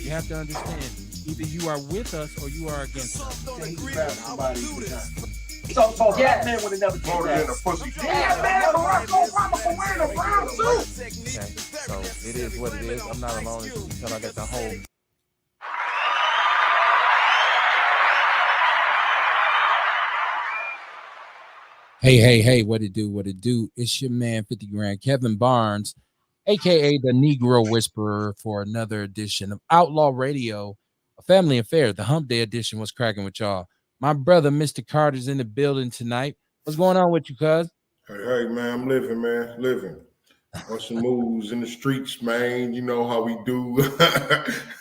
You have to understand, either you are with us or you are against us. So black man would have never did Voted in that. a pussy. Yeah, man, Barack Obama for wearing a brown suit. Okay, so it is what it is. I'm not alone. As you can tell, I got the whole. Hey, what it do? What it do? It's your man, 50 Grand, Kevin Barnes, aka the Negro Whisperer, for another edition of Outlaw Radio, a family affair. The Hump Day edition was cracking with y'all. My brother, Mr. Carter's in the building tonight. What's going on with you, cuz? Hey, man, I'm living, man, living. On some moves in the streets, man. You know how we do.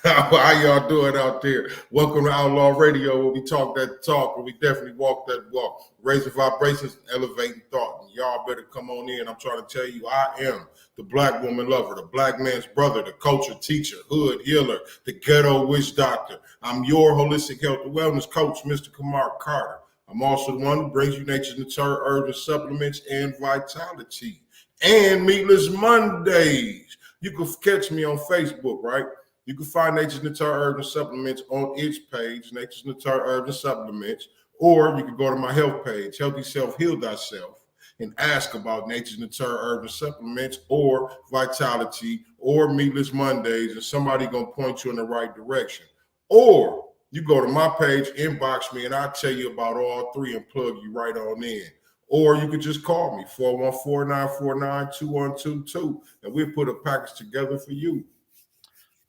How y'all doing out there? Welcome to Outlaw Radio, where we talk that talk, where we definitely walk that walk. Raising vibrations, elevating thought. And y'all better come on in. I'm trying to tell you, I am the black woman lover, the black man's brother, the culture teacher, hood healer, the ghetto witch doctor. I'm your holistic health and wellness coach, Mr. Kamar Carter. I'm also the one who brings you nature's natural herbs and supplements and vitality. And Meatless Mondays. You can catch me on Facebook, right? You can find Nature's Natural Herbs and Supplements on its page, Nature's Natural Herbs and Supplements, or you can go to my health page, Healthy Self Heal Thyself, and ask about Nature's Natural Herbs and Supplements, or Vitality, or Meatless Mondays, and somebody gonna point you in the right direction. Or you go to my page, inbox me, and I'll tell you about all three and plug you right on in. Or you could just call me, 414-949-2122, and we'll put a package together for you.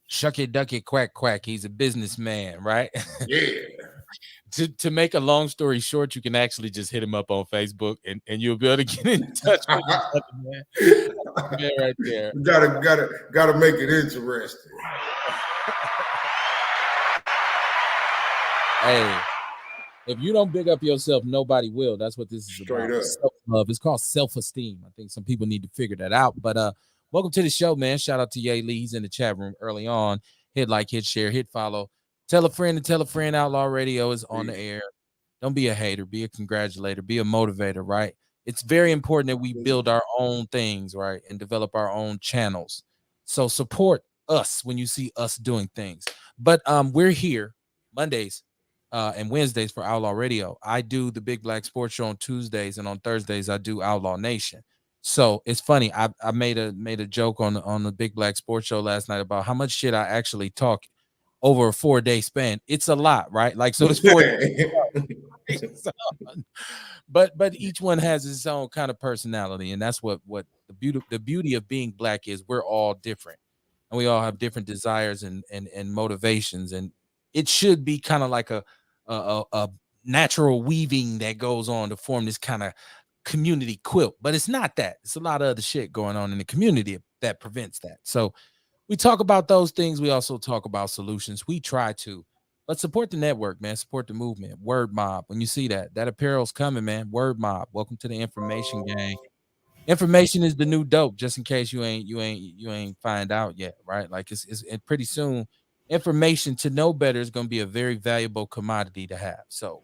Shuck it, duck it, quack, quack. He's a businessman, right? Yeah. To make a long story short, you can actually just hit him up on Facebook and you'll be able to get in touch with him, man. Man right there. Gotta make it interesting. Hey, if you don't big up yourself, nobody will. That's what this is Straight about. up. Self-love. It's called self-esteem. I think some people need to figure that out. But welcome to the show, man. Shout out to Ye Lee. He's in the chat room early on. Hit like, hit share, hit follow. Tell a friend and tell a friend. Outlaw Radio is on the air. Don't be a hater. Be a congratulator. Be a motivator, right? It's very important that we build our own things, right? And develop our own channels. So support us when you see us doing things. But we're here Mondays and Wednesdays for Outlaw Radio. I do the Big Black Sports Show on Tuesdays, and on Thursdays I do Outlaw Nation. So it's funny. I made a joke on the Big Black Sports Show last night about how much shit I actually talk over a 4-day span. It's a lot, right? Like, so it's 4 but each one has its own kind of personality, and that's what the beauty of being black is. We're all different, and we all have different desires and motivations, and it should be kind of like a natural weaving that goes on to form this kind of community quilt. But it's not that. It's a lot of other shit going on in the community that prevents that. So we talk about those things. We also talk about solutions. We try to. But support the network, man. Support the movement. Word Mob. When you see that apparel's coming, man. Word Mob. Welcome to the information gang. Information is the new dope. Just in case you ain't find out yet, right? Like it's pretty soon. Information to know better is going to be a very valuable commodity to have. So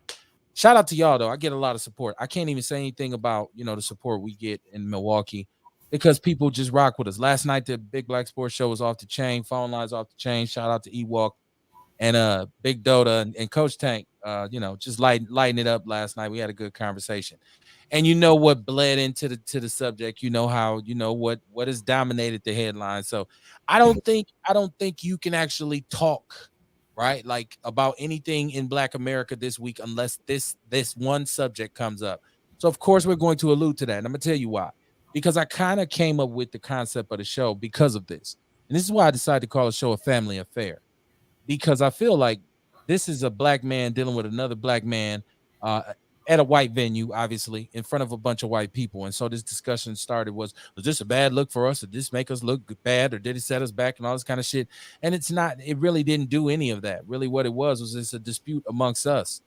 shout out to y'all though. I get a lot of support. I can't even say anything about the support we get in Milwaukee because people just rock with us. Last night the Big Black Sports Show was off the chain. Phone lines off the chain. Shout out to Ewok and Big Dota and Coach Tank. Just lighting it up last night. We had a good conversation. And you know what bled into the subject. You know how what has dominated the headline. So I don't think you can actually talk right like about anything in Black America this week unless this one subject comes up. So of course we're going to allude to that. And I'm gonna tell you why. Because I kind of came up with the concept of the show because of this. And this is why I decided to call the show a family affair. Because I feel like this is a black man dealing with another black man at a white venue, obviously, in front of a bunch of white people. And so this discussion started was this a bad look for us? Did this make us look bad? Or did it set us back and all this kind of shit? And it's not, it really didn't do any of that. Really what it was it's a dispute amongst us.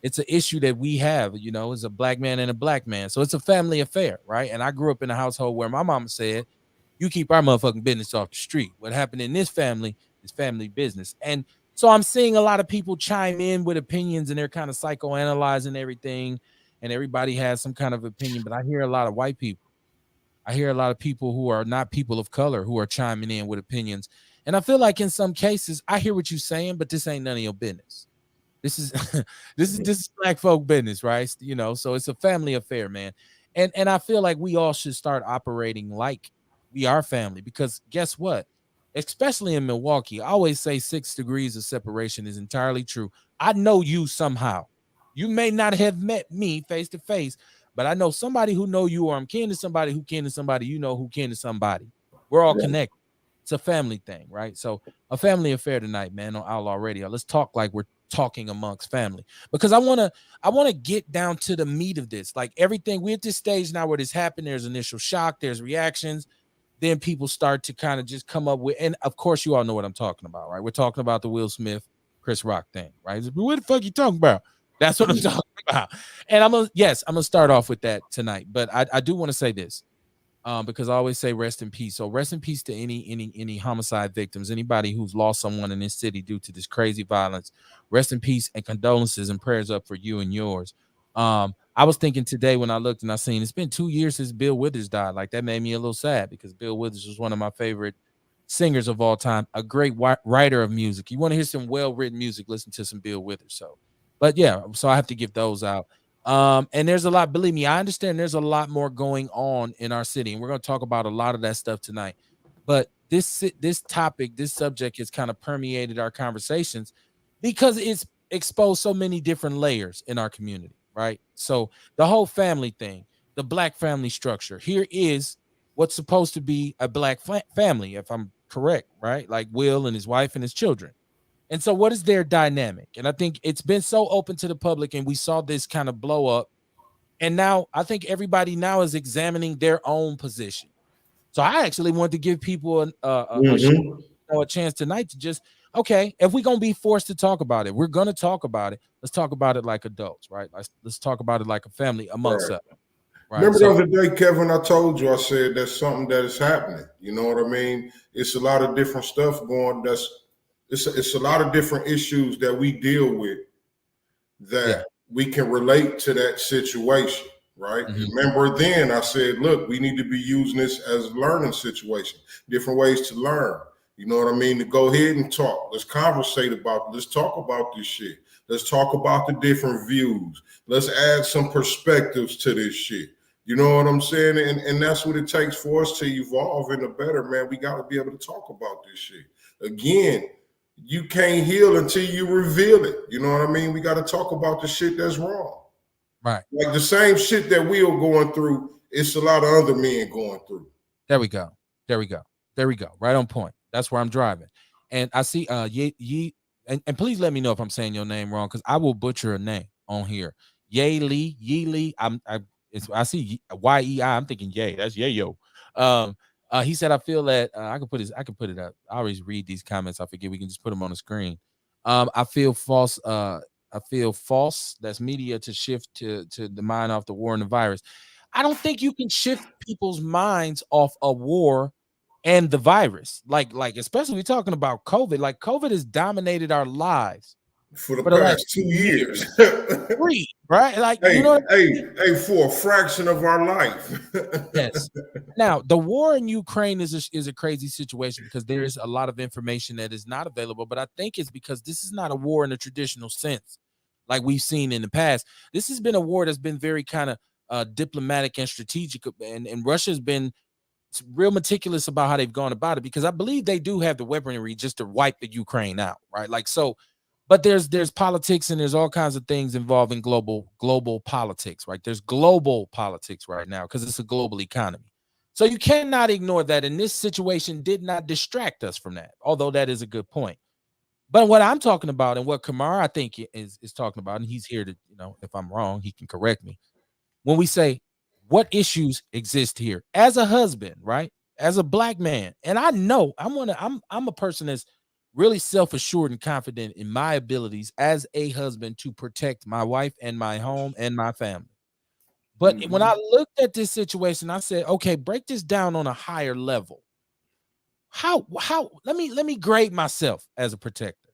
It's an issue that we have, as a black man and a black man. So it's a family affair, right? And I grew up in a household where my mama said, you keep our motherfucking business off the street. What happened in this family is family business. And so I'm seeing a lot of people chime in with opinions and they're kind of psychoanalyzing everything and everybody has some kind of opinion. But I hear a lot of white people. I hear a lot of people who are not people of color who are chiming in with opinions. And I feel like in some cases, I hear what you're saying, but this ain't none of your business. This is this is black folk business, right? You know, so it's a family affair, man. And I feel like we all should start operating like we are family because guess what? Especially in Milwaukee, I always say 6 degrees of separation is entirely true. I know you somehow. You may not have met me face to face, but I know somebody who know you, or I'm kin to somebody who kin to somebody, you know, who kin to somebody. We're all Right. connected. It's a family thing, right? So a family affair tonight, man, on Outlaw Radio. Let's talk like we're talking amongst family because I want to get down to the meat of this. Like everything, we're at this stage now where this happened. There's initial shock, there's reactions, then people start to kind of just come up with, and of course, you all know what I'm talking about, right? We're talking about the Will Smith, Chris Rock thing, right? What the fuck you talking about? That's what I'm talking about. And I'm gonna start off with that tonight, but I do want to say this because I always say rest in peace. So rest in peace to any homicide victims, anybody who's lost someone in this city due to this crazy violence. Rest in peace and condolences and prayers up for you and yours. I was thinking today when I looked and I seen it's been 2 years since Bill Withers died. Like that made me a little sad because Bill Withers was one of my favorite singers of all time, a great writer of music. You want to hear some well-written music, listen to some Bill Withers. So, but yeah, so I have to give those out. And there's a lot, believe me, I understand there's a lot more going on in our city, and we're going to talk about a lot of that stuff tonight. But this topic, this subject has kind of permeated our conversations because it's exposed so many different layers in our community, right? So the whole family thing, the black family structure. Here is what's supposed to be a black family, if I'm correct, right? Like Will and his wife and his children. And so, what is their dynamic? And I think it's been so open to the public, and we saw this kind of blow up. And now I think everybody now is examining their own position. So I actually want to give people Mm-hmm. a chance tonight to just okay, if we're gonna be forced to talk about it, we're gonna talk about it. Let's talk about it like adults, right? Let's talk about it like a family amongst Right. us, right? Remember the So other day, Kevin, I told you, I said that's something that is happening. You know what I mean? It's a lot of different stuff going. It's a lot of different issues that we deal with yeah, that we can relate to that situation, right? mhm, Remember then I said, look, we need to be using this as a learning situation, different ways to learn. You know what I mean? To go ahead and talk. Let's conversate about it. Let's talk about this shit. Let's talk about the different views. Let's add some perspectives to this shit. You know what I'm saying? And that's what it takes for us to evolve in the better, man. We got to be able to talk about this shit. Again, you can't heal until you reveal it. You know what I mean? We got to talk about the shit that's wrong. right. Like the same shit that we are going through, it's a lot of other men going through. There we go. There we go. There we go. Right on point. That's where I'm driving. And I see and please let me know if I'm saying your name wrong because I will butcher a name on here. Yee Lee. I see YEI. I'm thinking yay. That's yayo. Um he said I feel that I can put it up. I always read these comments. I forget we can just put them on the screen. I feel false. I feel false. That's media to shift to the mind off the war and the virus. I don't think you can shift people's minds off a war and the virus. Like especially we're talking about COVID. Like COVID has dominated our lives For the for the last past 2 years. 2 years. Three, right? Like you know hey, what I mean? for a fraction of our life. Yes. Now, the war in Ukraine is a crazy situation because there is a lot of information that is not available, but I think it's because this is not a war in a traditional sense like we've seen in the past. This has been a war that's been very kind of diplomatic and strategic, and Russia's been real meticulous about how they've gone about it because I believe they do have the weaponry just to wipe the Ukraine out, right? Like so, but there's politics and there's all kinds of things involving global politics, right? There's global politics right now because it's a global economy. So you cannot ignore that. And this situation did not distract us from that, although that is a good point. But what I'm talking about and what Kamar I think is talking about, and he's here to, if I'm wrong, he can correct me when we say what issues exist here as a husband, right? As a black man. And I know I'm a person that's really self-assured and confident in my abilities as a husband to protect my wife and my home and my family. But when Mhm. I looked at this situation, I said, okay, break this down on a higher level. How let me grade myself as a protector.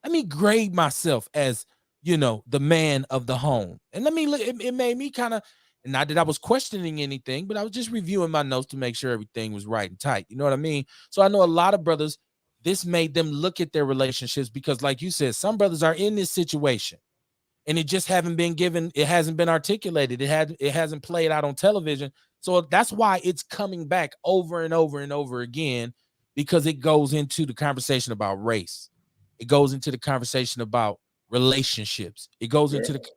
Let me grade myself as the man of the home, and let me it made me kind of And not that I was questioning anything, but I was just reviewing my notes to make sure everything was right and tight. You know what I mean? So I know a lot of brothers, this made them look at their relationships because, like you said, some brothers are in this situation and it just haven't been given, it hasn't been articulated, it hasn't played out on television. So that's why it's coming back over and over and over again, because it goes into the conversation about race, it goes into the conversation about relationships, it goes Yeah. into the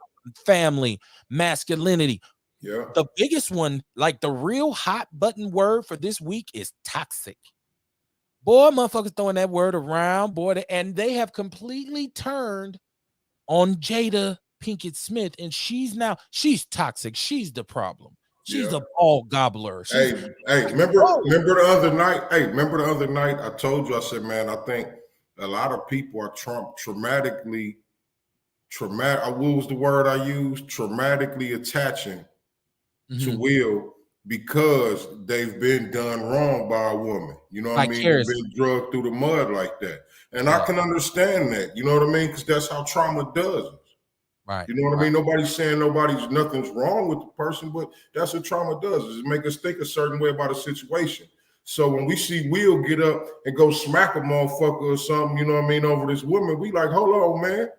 family, masculinity. Yeah. The biggest one, like the real hot button word for this week, is toxic. Boy, motherfuckers throwing that word around, boy, and they have completely turned on Jada Pinkett Smith, and she's toxic. She's the problem. She's Yeah. a ball gobbler. She's Hey, remember the other night? Hey, remember the other night? I told you, I said, man, I think a lot of people are traumatic. What was the word I used? Traumatically attaching to Will because they've been done wrong by a woman. You know what I mean? They've been drugged through the mud like that. And I can understand that. You know what I mean? Because that's how trauma does it. Right. You know what I mean? Nobody's saying nothing's wrong with the person, but that's what trauma does, is it make us think a certain way about a situation. So when we see Will get up and go smack a motherfucker or something, you know what I mean, over this woman, we like, hold on, man.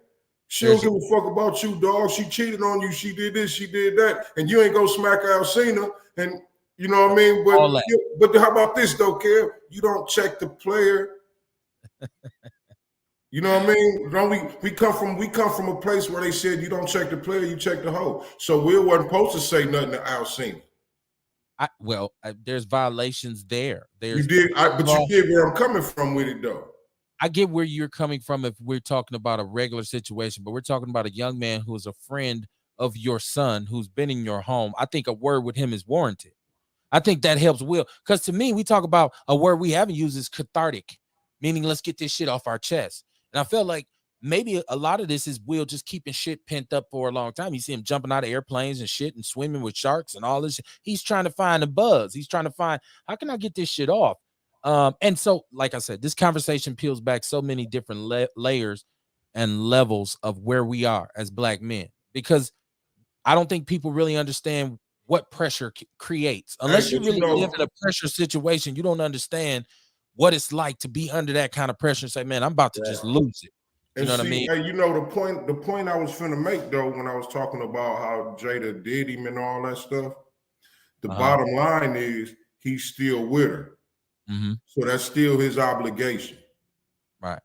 She don't give a fuck about you, dog. She cheated on you. She did this. She did that. And you ain't go smack Alcina. And you know what I mean? But how about this, though, Kev? You don't check the player. You know what I mean? Don't we come from a place where they said you don't check the player, you check the hoe. So Will wasn't supposed to say nothing to Alcina. There's violations there. You did, but you get where I'm coming from with it, though. I get where you're coming from if we're talking about a regular situation, but we're talking about a young man who is a friend of your son who's been in your home. I think a word with him is warranted. I think that helps Will, because to me, we talk about a word we haven't used is cathartic, meaning let's get this shit off our chest. And I felt like maybe a lot of this is Will just keeping shit pent up for a long time. You see him jumping out of airplanes and shit and swimming with sharks and all this. He's trying to find a buzz. He's trying to find, how can I get this shit off? And so, like I said, this conversation peels back so many different layers and levels of where we are as Black men, because I don't think people really understand what pressure creates. Unless you really live in a pressure situation, you don't understand what it's like to be under that kind of pressure and say, man, I'm about to just lose it. You know what I mean? Hey, you know, the point I was finna make, though, when I was talking about how Jada did him and all that stuff, the bottom line is he's still with her. So that's still his obligation. Right.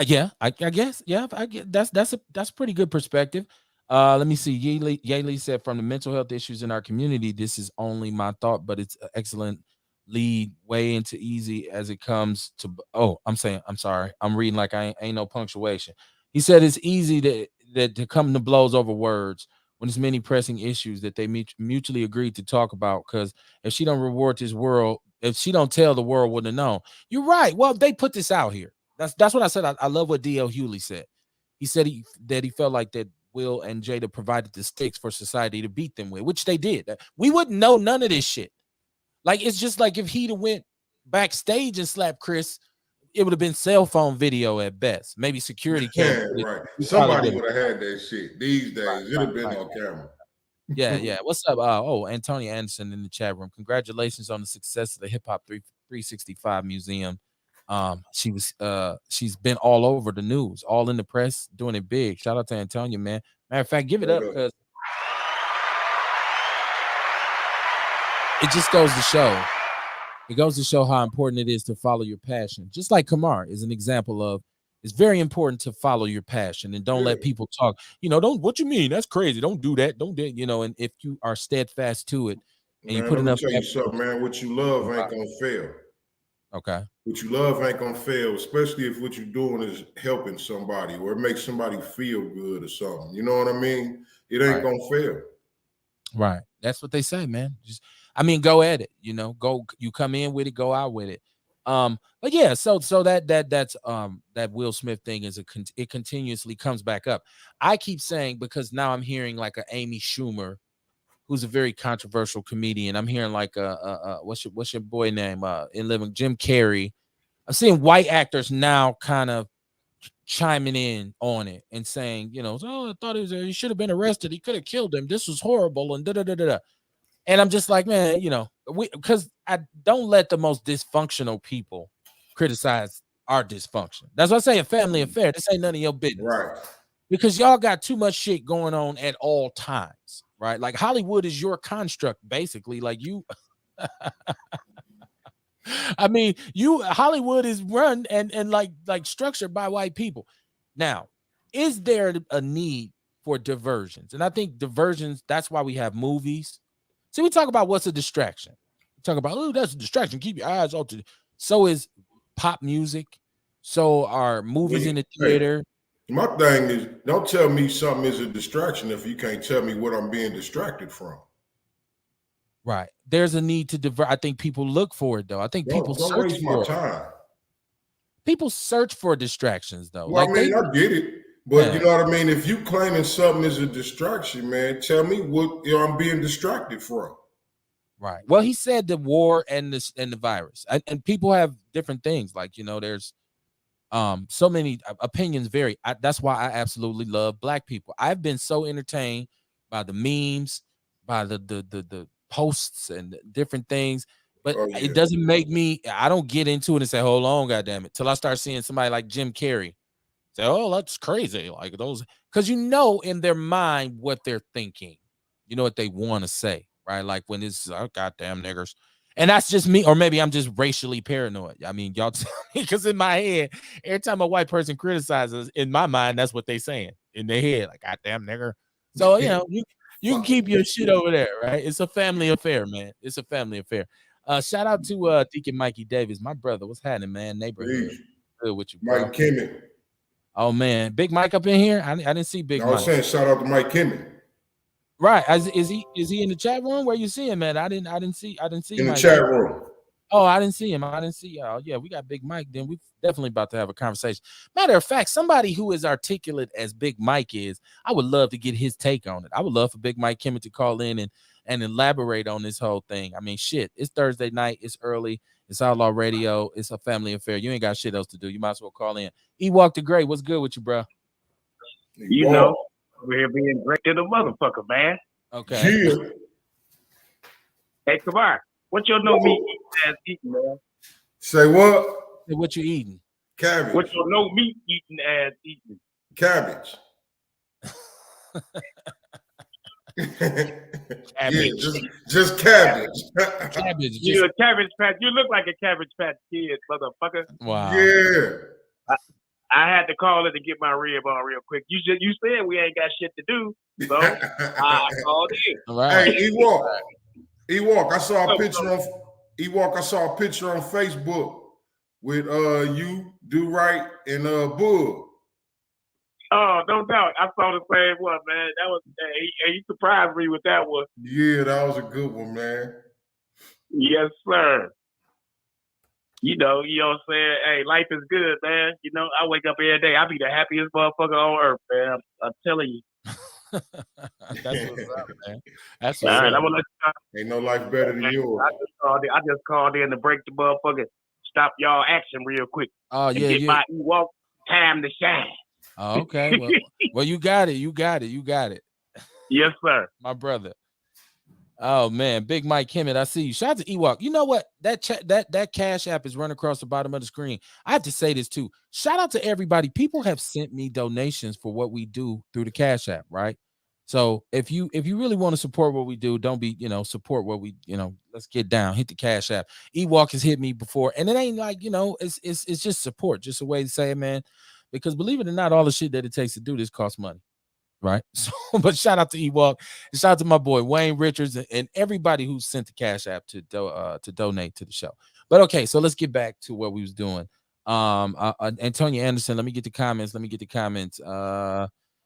Yeah, I guess. Yeah, I get that's a pretty good perspective. Let me see. Yali said, from the mental health issues in our community, this is only my thought, but it's an excellent lead way into easy as it comes to. Oh, I'm sorry. I'm reading like I ain't no punctuation. He said it's easy to come to blows over words when there's many pressing issues that they mutually agreed to talk about. Because if she don't reward this world, if she don't tell, the world wouldn't have known. You're right. Well, they put this out here. That's what I said. I love what D.L. Hewley said. He said that he felt like that Will and Jada provided the sticks for society to beat them with, which they did. We wouldn't know none of this shit. Like, it's just like if he'd have went backstage and slapped Chris, it would have been cell phone video at best. Maybe security camera. Yeah, right. Somebody would have had that shit. These days, it'd have been on camera. Yeah. What's up? Antonia Anderson in the chat room. Congratulations on the success of the Hip Hop 365 Museum. She's been all over the news, all in the press, doing it big. Shout out to Antonia, man. Matter of fact, give it up, because it just goes to show. It goes to show how important it is to follow your passion. Just like Kamar is an example of, it's very important to follow your passion and don't let people talk. What you mean? That's crazy. Don't do that. Don't do it. And if you are steadfast to it and you put enough. Let me tell you something, man. What you love ain't gonna fail. Okay. What you love ain't gonna fail, especially if what you're doing is helping somebody or it makes somebody feel good or something. You know what I mean? It ain't gonna fail. Right. That's what they say, man. Go at it. Go. You come in with it, go out with it. But yeah, so that Will Smith thing it continuously comes back up. I keep saying, because now I'm hearing like a Amy Schumer, who's a very controversial comedian. I'm hearing like what's your boy name in living, Jim Carrey. I'm seeing white actors now kind of chiming in on it and saying, oh, I thought he should have been arrested. He could have killed him. This was horrible. And da da da da. And I'm just like, man, because I don't let the most dysfunctional people criticize our dysfunction. That's why I say a family affair. This ain't none of your business. Right. Because y'all got too much shit going on at all times, right? Like Hollywood is your construct, basically. Like you, I mean, Hollywood is run and like structured by white people. Now, is there a need for diversions? And I think diversions, that's why we have movies. See, we talk about what's a distraction. We talk about, oh, that's a distraction. Keep your eyes off to. So is pop music. So are movies in the theater. My thing is, don't tell me something is a distraction if you can't tell me what I'm being distracted from. Right. There's a need to divert. I think people look for it, though. I think people don't search waste for my it. time. People search for distractions, though. Well, like I mean, I get it. But you know what I mean? If you claiming something is a distraction, man, tell me what I'm being distracted from. Right. Well, he said the war and the virus. And people have different things. Like, there's so many opinions vary. That's why I absolutely love black people. I've been so entertained by the memes, by the posts and different things, but it doesn't make me. I don't get into it and say, "Hold on, goddamn it," till I start seeing somebody like Jim Carrey say, "Oh, that's crazy," like those, because in their mind what they're thinking, what they want to say, right? Like when it's goddamn niggers. And that's just me, or maybe I'm just racially paranoid. I mean, y'all tell me, because in my head, every time a white person criticizes, in my mind, that's what they saying in their head, like goddamn nigger. So you can keep your shit over there, right? It's a family affair, man. It's a family affair. Shout out to Deacon Mikey Davis, my brother. What's happening, man? Neighborhood. Good with you, bro. Mike Kimmett. Oh man, Big Mike up in here. I didn't see Big Mike. I was saying shout out to Mike Kimmett. Right. Is he in the chat room? Where you see him, man? I didn't see in the chat room. Oh, I didn't see him. I didn't see y'all. Yeah, we got Big Mike. Then we definitely about to have a conversation. Matter of fact, somebody who is articulate as Big Mike is, I would love to get his take on it. I would love for Big Mike Kimmett to call in and elaborate on this whole thing. I mean, shit, it's Thursday night. It's early. It's Outlaw Radio. It's a family affair. You ain't got shit else to do. You might as well call in. Ewalk the Great, what's good with you, bro? We're here being great to the motherfucker, man. Okay. Yeah. Hey, Kabar, what your no meat ass eating, man? Say what? What you eating? Cabbage. What your no meat eating ass eating? Cabbage. Cabbage. Yeah, just cabbage. Cabbage. You're a cabbage patch. You look like a cabbage patch kid, motherfucker. Wow. Yeah. I had to call it to get my rib on real quick. You said we ain't got shit to do, so I called in. Right. Hey, Ewalk, I saw a picture on Facebook with you, Do Right, and Bug. Oh, no doubt. I saw the same one, man. That was he surprised me with that one. Yeah, that was a good one, man. Yes, sir. You know what I'm saying? Hey, life is good, man. I wake up every day. I be the happiest motherfucker on earth, man. I'm telling you. That's what's up, man. That's all what's right. up. I'm gonna let you Ain't no life better than yours. I just called in to break the motherfucker, stop y'all action real quick. Oh yeah, get my Ewalk time to shine. Oh, okay. Well, you got it. You got it. Yes, sir. My brother. Oh man, Big Mike Kimmett, I see you. Shout out to Ewok. You know what? That Cash App is running across the bottom of the screen. I have to say this too. Shout out to everybody. People have sent me donations for what we do through the Cash App, right? So if you really want to support what we do, don't be, support what we, let's get down. Hit the Cash App. Ewok has hit me before, and it ain't like, it's just support, just a way to say it, man. Because believe it or not, all the shit that it takes to do this costs money. Right. So, but shout out to Ewalk, shout out to my boy Wayne Richards and everybody who sent the Cash App to donate to the show. But okay, so let's get back to what we was doing. Antonia Anderson, let me get the comments.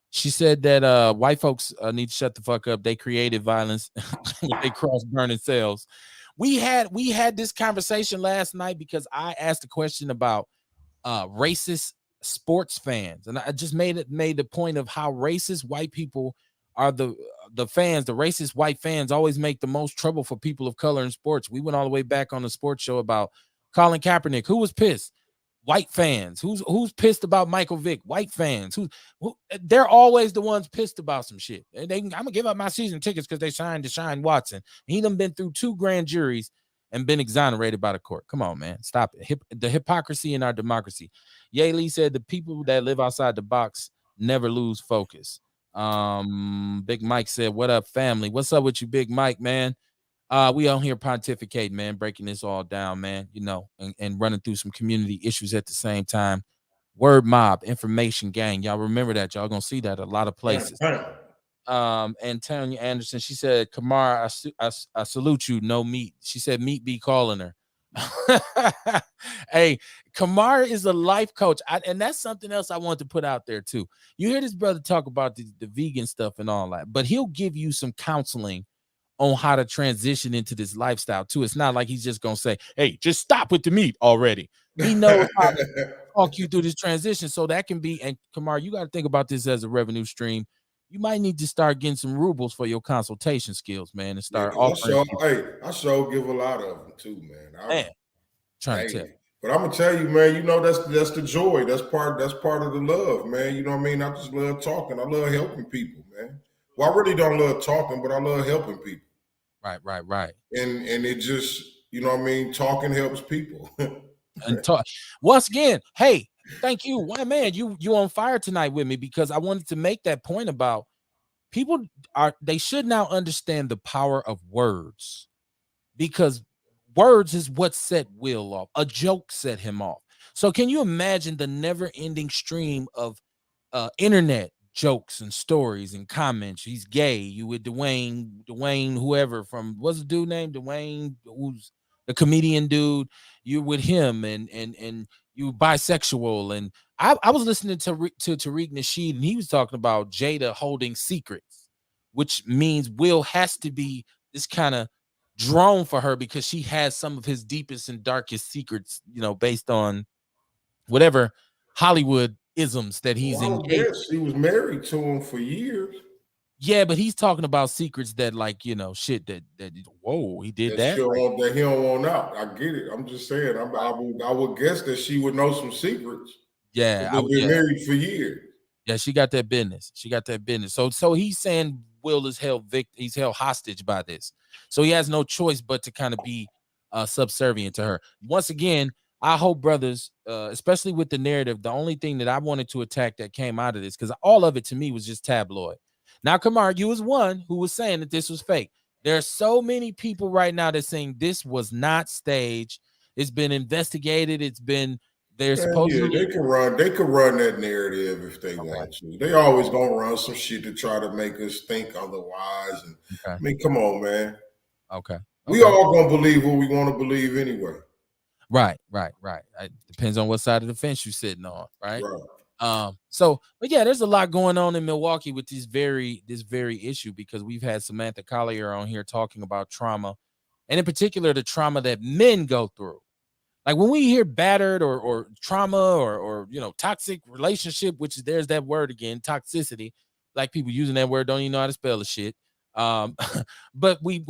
She said that white folks need to shut the fuck up. They created violence. They cross burning cells. We had this conversation last night because I asked a question about racist sports fans, and I just made the point of how racist white people are. The fans, the racist white fans, always make the most trouble for people of color in sports. We went all the way back on the sports show about Colin Kaepernick, who was pissed. White fans. Who's pissed about Michael Vick? White fans. They're always the ones pissed about some shit. I'm gonna give up my season tickets because they signed Deshaun Watson. He done been through 2 grand juries and been exonerated by the court. Come on, man. Stop it. The hypocrisy in our democracy. Ye Lee said the people that live outside the box never lose focus. Big Mike said, "What up, family? What's up with you, Big Mike, man? We on here pontificating, man, breaking this all down, man, and running through some community issues at the same time. Word mob, information gang. Y'all remember that. Y'all gonna see that a lot of places. And Tanya Anderson, she said, Kamar, I salute you. No meat. She said, meat be calling her. Hey, Kamar is a life coach. And that's something else I want to put out there too. You hear this brother talk about the vegan stuff and all that, but he'll give you some counseling on how to transition into this lifestyle too. It's not like he's just gonna say, hey, just stop with the meat already. He knows how to talk you through this transition. So that can be, and Kamar, you got to think about this as a revenue stream. You might need to start getting some rubles for your consultation skills, man, and start offering. I sure give a lot of them too, man. Trying to tell. But I'm gonna tell you, man, that's the joy. That's part of the love, man. You know what I mean? I just love talking. I love helping people, man. Well, I really don't love talking, but I love helping people. Right. And it just, you know what I mean? Talking helps people. And talk once again, hey, thank you. Why, man, you on fire tonight with me, because I wanted to make that point about people they should now understand the power of words, because words is what set Will off. A joke set him off. So can you imagine the never-ending stream of internet jokes and stories and comments? He's gay. You with Dwayne, whoever from, what's the dude named Dwayne, who's the comedian dude. You're with him, and you bisexual. And I was listening to Tariq Nasheed, and he was talking about Jada holding secrets, which means Will has to be this kind of drone for her because she has some of his deepest and darkest secrets, based on whatever Hollywood isms that he's in. She was married to him for years. Yeah, but he's talking about secrets that, like, shit that whoa, he did that. That he don't want out. I get it. I'm just saying. I would guess that she would know some secrets. Yeah, they've been married for years. Yeah, she got that business. So he's saying Will is he's held hostage by this. So he has no choice but to kind of be subservient to her. Once again, I hope, brothers, especially with the narrative, the only thing that I wanted to attack that came out of this, because all of it to me was just tabloid. Now, Kamar, you was one who was saying that this was fake. There are so many people right now that saying this was not staged. It's been investigated. They're supposedly they could run that narrative if they want to. They always gonna run some shit to try to make us think otherwise. And I mean, come on, man. Okay. We all gonna believe what we want to believe anyway. Right. It depends on what side of the fence you're sitting on, right? So, but yeah, there's a lot going on in Milwaukee with this very issue, because we've had Samantha Collier on here talking about trauma, and in particular the trauma that men go through. Like when we hear battered or trauma or toxic relationship, which is, there's that word again, toxicity. Like people using that word don't even know how to spell the shit. But we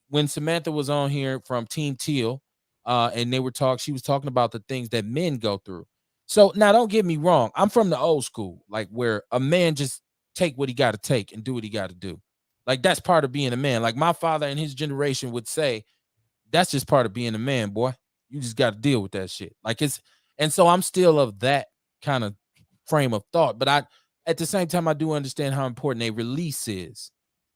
when Samantha was on here from Team Teal, and she was talking about the things that men go through. So now, don't get me wrong, I'm from the old school, like where a man just take what he got to take and do what he got to do. Like that's part of being a man. Like my father and his generation would say, that's just part of being a man, boy. You just got to deal with that shit. And so I'm still of that kind of frame of thought. But at the same time, I do understand how important a release is.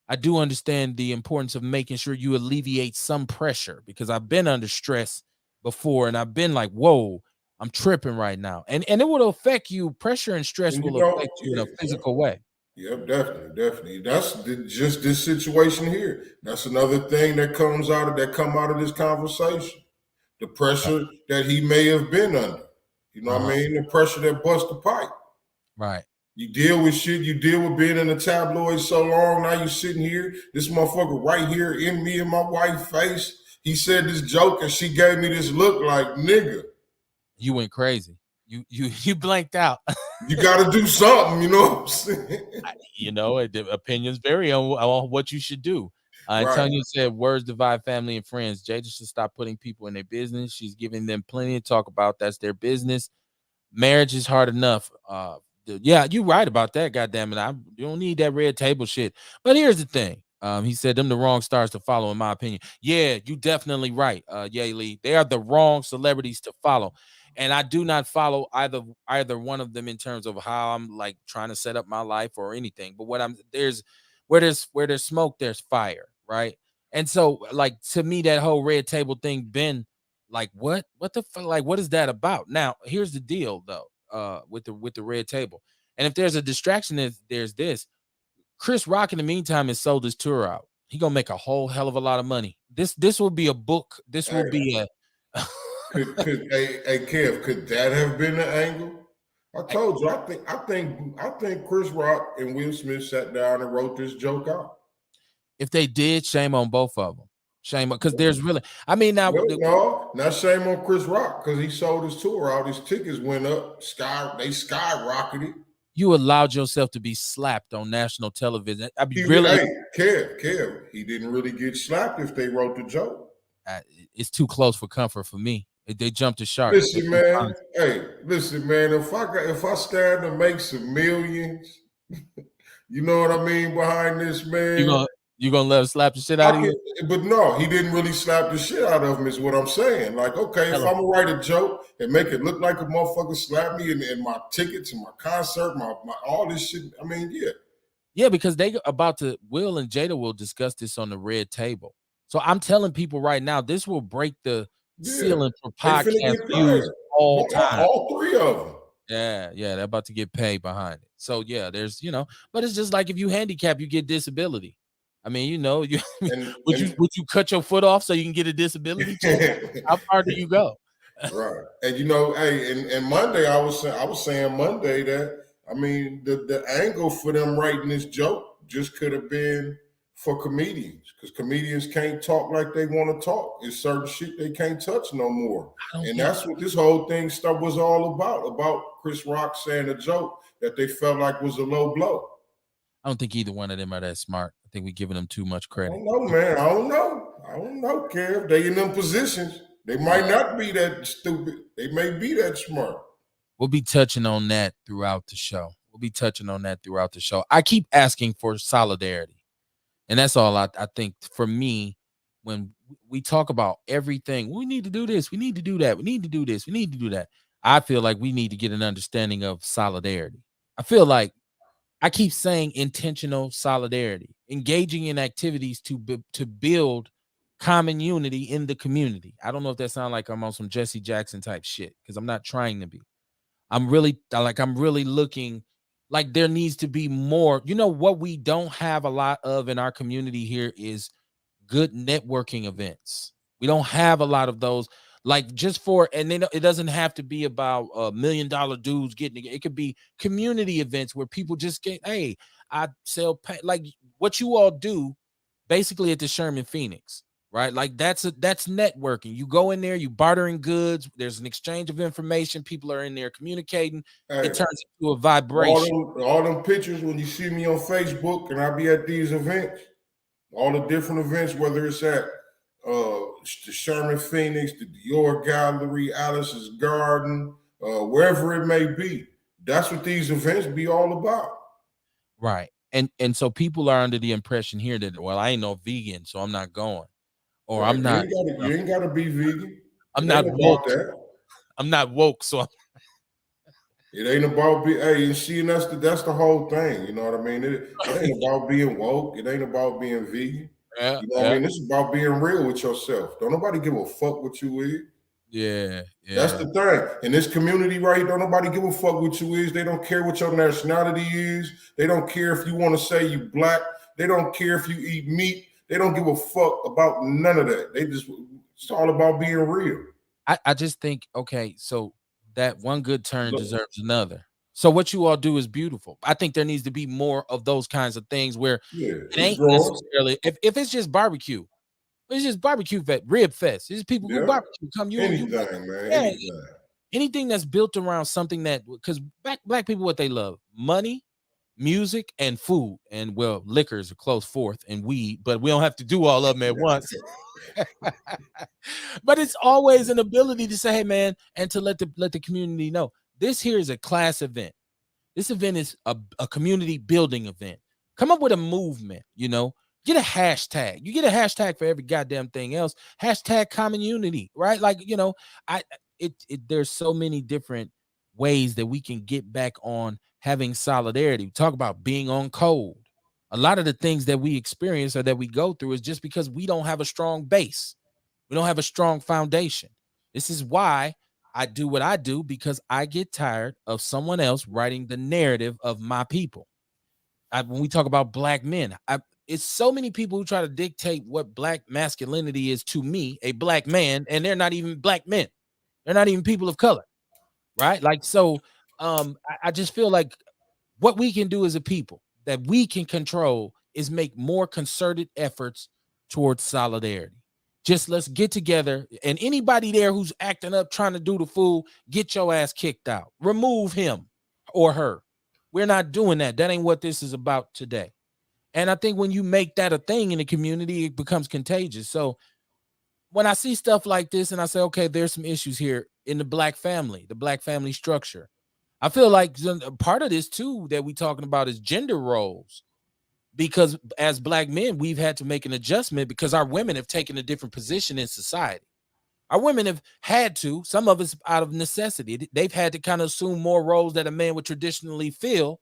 I do understand the importance of making sure you alleviate some pressure, because I've been under stress before and I've been like, whoa, I'm tripping right now. And it will affect you. Pressure and stress will affect you in a physical way. Yep, definitely. That's just this situation here. That's another thing that come out of this conversation. The pressure that he may have been under. You know what I mean? The pressure that bust the pipe. Right. You deal with shit. You deal with being in the tabloids so long. Now you sitting here, this motherfucker right here in me and my wife's face. He said this joke and she gave me this look like, nigga. You went crazy. You blanked out. You got to do something, you know what I'm saying? The opinions vary on what you should do. Tanya said, words divide family and friends. Jada should stop putting people in their business. She's giving them plenty to talk about. That's their business. marriage is hard enough. Yeah, you're right about that. Goddamn it, you don't need that red table shit. But here's the thing. He said them the wrong stars to follow, in my opinion. Yeah, you definitely right. Yay Lee, they are the wrong celebrities to follow, and I do not follow either one of them in terms of how I'm like trying to set up my life or anything. But what I'm there's where there's smoke, there's fire, right? And so, like to me, that whole red table thing been like what the fuck, like what is that about? Now here's the deal though, with the red table, and if there's a distraction, there's this. Chris Rock in the meantime has sold his tour out. He gonna make a whole hell of a lot of money. This will be a book. This will Hey, be a hey, Kev, could that have been the angle? I told you, I think Chris Rock and Will Smith sat down and wrote this joke out. if they did, shame on both of them. Shame because there's really, I mean, now Well, no, not shame on Chris Rock because he sold his tour out. His tickets went up, they skyrocketed. you allowed yourself to be slapped on national television. I mean, He, really, hey, Kev, he didn't really get slapped if they wrote the joke. it's too close for comfort for me. They jumped the shark. Listen, man. Hey, listen, man. If I stand to make some millions, you know what I mean, behind this, man. You gonna let him slap the shit out of you? But no, he didn't really slap the shit out of him, is what I'm saying. Like, okay, if I'm gonna write a joke and make it look like a motherfucker slapped me and my tickets and my concert, my all this shit, I mean, yeah. Yeah, because they about to Will and Jada will discuss this on the red table. So I'm telling people right now, this will break the ceiling for podcast views all time. All three of them. Yeah, they're about to get paid behind it. So yeah, there's but it's just like if you handicap, you get disability. I mean, you would you cut your foot off so you can get a disability check? How far do you go? Right. And hey, and Monday I was saying Monday that I mean the angle for them writing this joke just could have been for comedians because comedians can't talk like they want to talk. It's certain shit they can't touch no more. And that's what this whole thing stuff was all about Chris Rock saying a joke that they felt like was a low blow. I don't think either one of them are that smart. I think we're giving them too much credit. I don't know, man. I don't know, Kev. They in them positions. They might not be that stupid. They may be that smart. We'll be touching on that throughout the show. I keep asking for solidarity. And that's all I think for me, when we talk about everything, we need to do this, we need to do that, we need to do this, we need to do that. I feel like we need to get an understanding of solidarity. I feel like I keep saying intentional solidarity, engaging in activities to build common unity in the community. I don't know if that sounds like I'm on some Jesse Jackson type shit because I'm not trying to be. I'm really looking like there needs to be more. You know what we don't have a lot of in our community here is good networking events. We don't have a lot of those. Like and then it doesn't have to be about $1 million dudes getting it. It could be community events where people just get, hey, I sell like what you all do basically at the Sherman Phoenix, right? Like that's networking. You go in there, you bartering goods, there's an exchange of information, people are in there communicating, hey, it turns into a vibration. All them pictures when you see me on Facebook and I be at these events, all the different events, whether it's at the Sherman Phoenix, the Dior Gallery, Alice's Garden, wherever it may be. That's what these events be all about. Right. And so people are under the impression here that, well, I ain't no vegan, so I'm not going. Or right. I'm not. You ain't gotta be vegan. I'm not woke. I'm not woke, so it ain't about hey, you see, that's the whole thing. You know what I mean? It ain't about being woke. It ain't about being vegan. Yeah, you know what I mean? It's about being real with yourself. Don't nobody give a fuck what you is. Yeah. That's the thing. In this community, right? Don't nobody give a fuck what you is. They don't care what your nationality is. They don't care if you want to say you black. They don't care if you eat meat. They don't give a fuck about none of that. It's all about being real. I just think, okay, so that one good turn deserves another. So what you all do is beautiful. I think there needs to be more of those kinds of things where it ain't necessarily if it's just barbecue. It's just barbecue rib fest. It's just people who barbecue. Come man. Anything that's built around something that because black people, what they love: money, music, and food. And well, liquor is a close fourth, and weed, but we don't have to do all of them at once. But it's always an ability to say, hey man, and to let the community know This here is a class event. This event is a community building event. Come up with a movement, get a hashtag. You get a hashtag for every goddamn thing else. Hashtag common unity, right? Like, I there's so many different ways that we can get back on having solidarity. We talk about being on code. A lot of the things that we experience or that we go through is just because we don't have a strong base. We don't have a strong foundation. This is why I do what I do, because I get tired of someone else writing the narrative of my people. When we talk about black men, it's so many people who try to dictate what black masculinity is to me, a black man, and they're not even black men. They're not even people of color, right? Like, so I just feel like what we can do as a people that we can control is make more concerted efforts towards solidarity. Just let's get together, and anybody there who's acting up, trying to do the fool, get your ass kicked out. Remove him or her. We're not doing that. That ain't what this is about today. And I think when you make that a thing in the community, it becomes contagious. So when I see stuff like this and I say, okay, there's some issues here in the black family structure, I feel like part of this too that we talking about is gender roles, because as black men, we've had to make an adjustment because our women have taken a different position in society. Our women have had to, some of us out of necessity, they've had to kind of assume more roles that a man would traditionally fill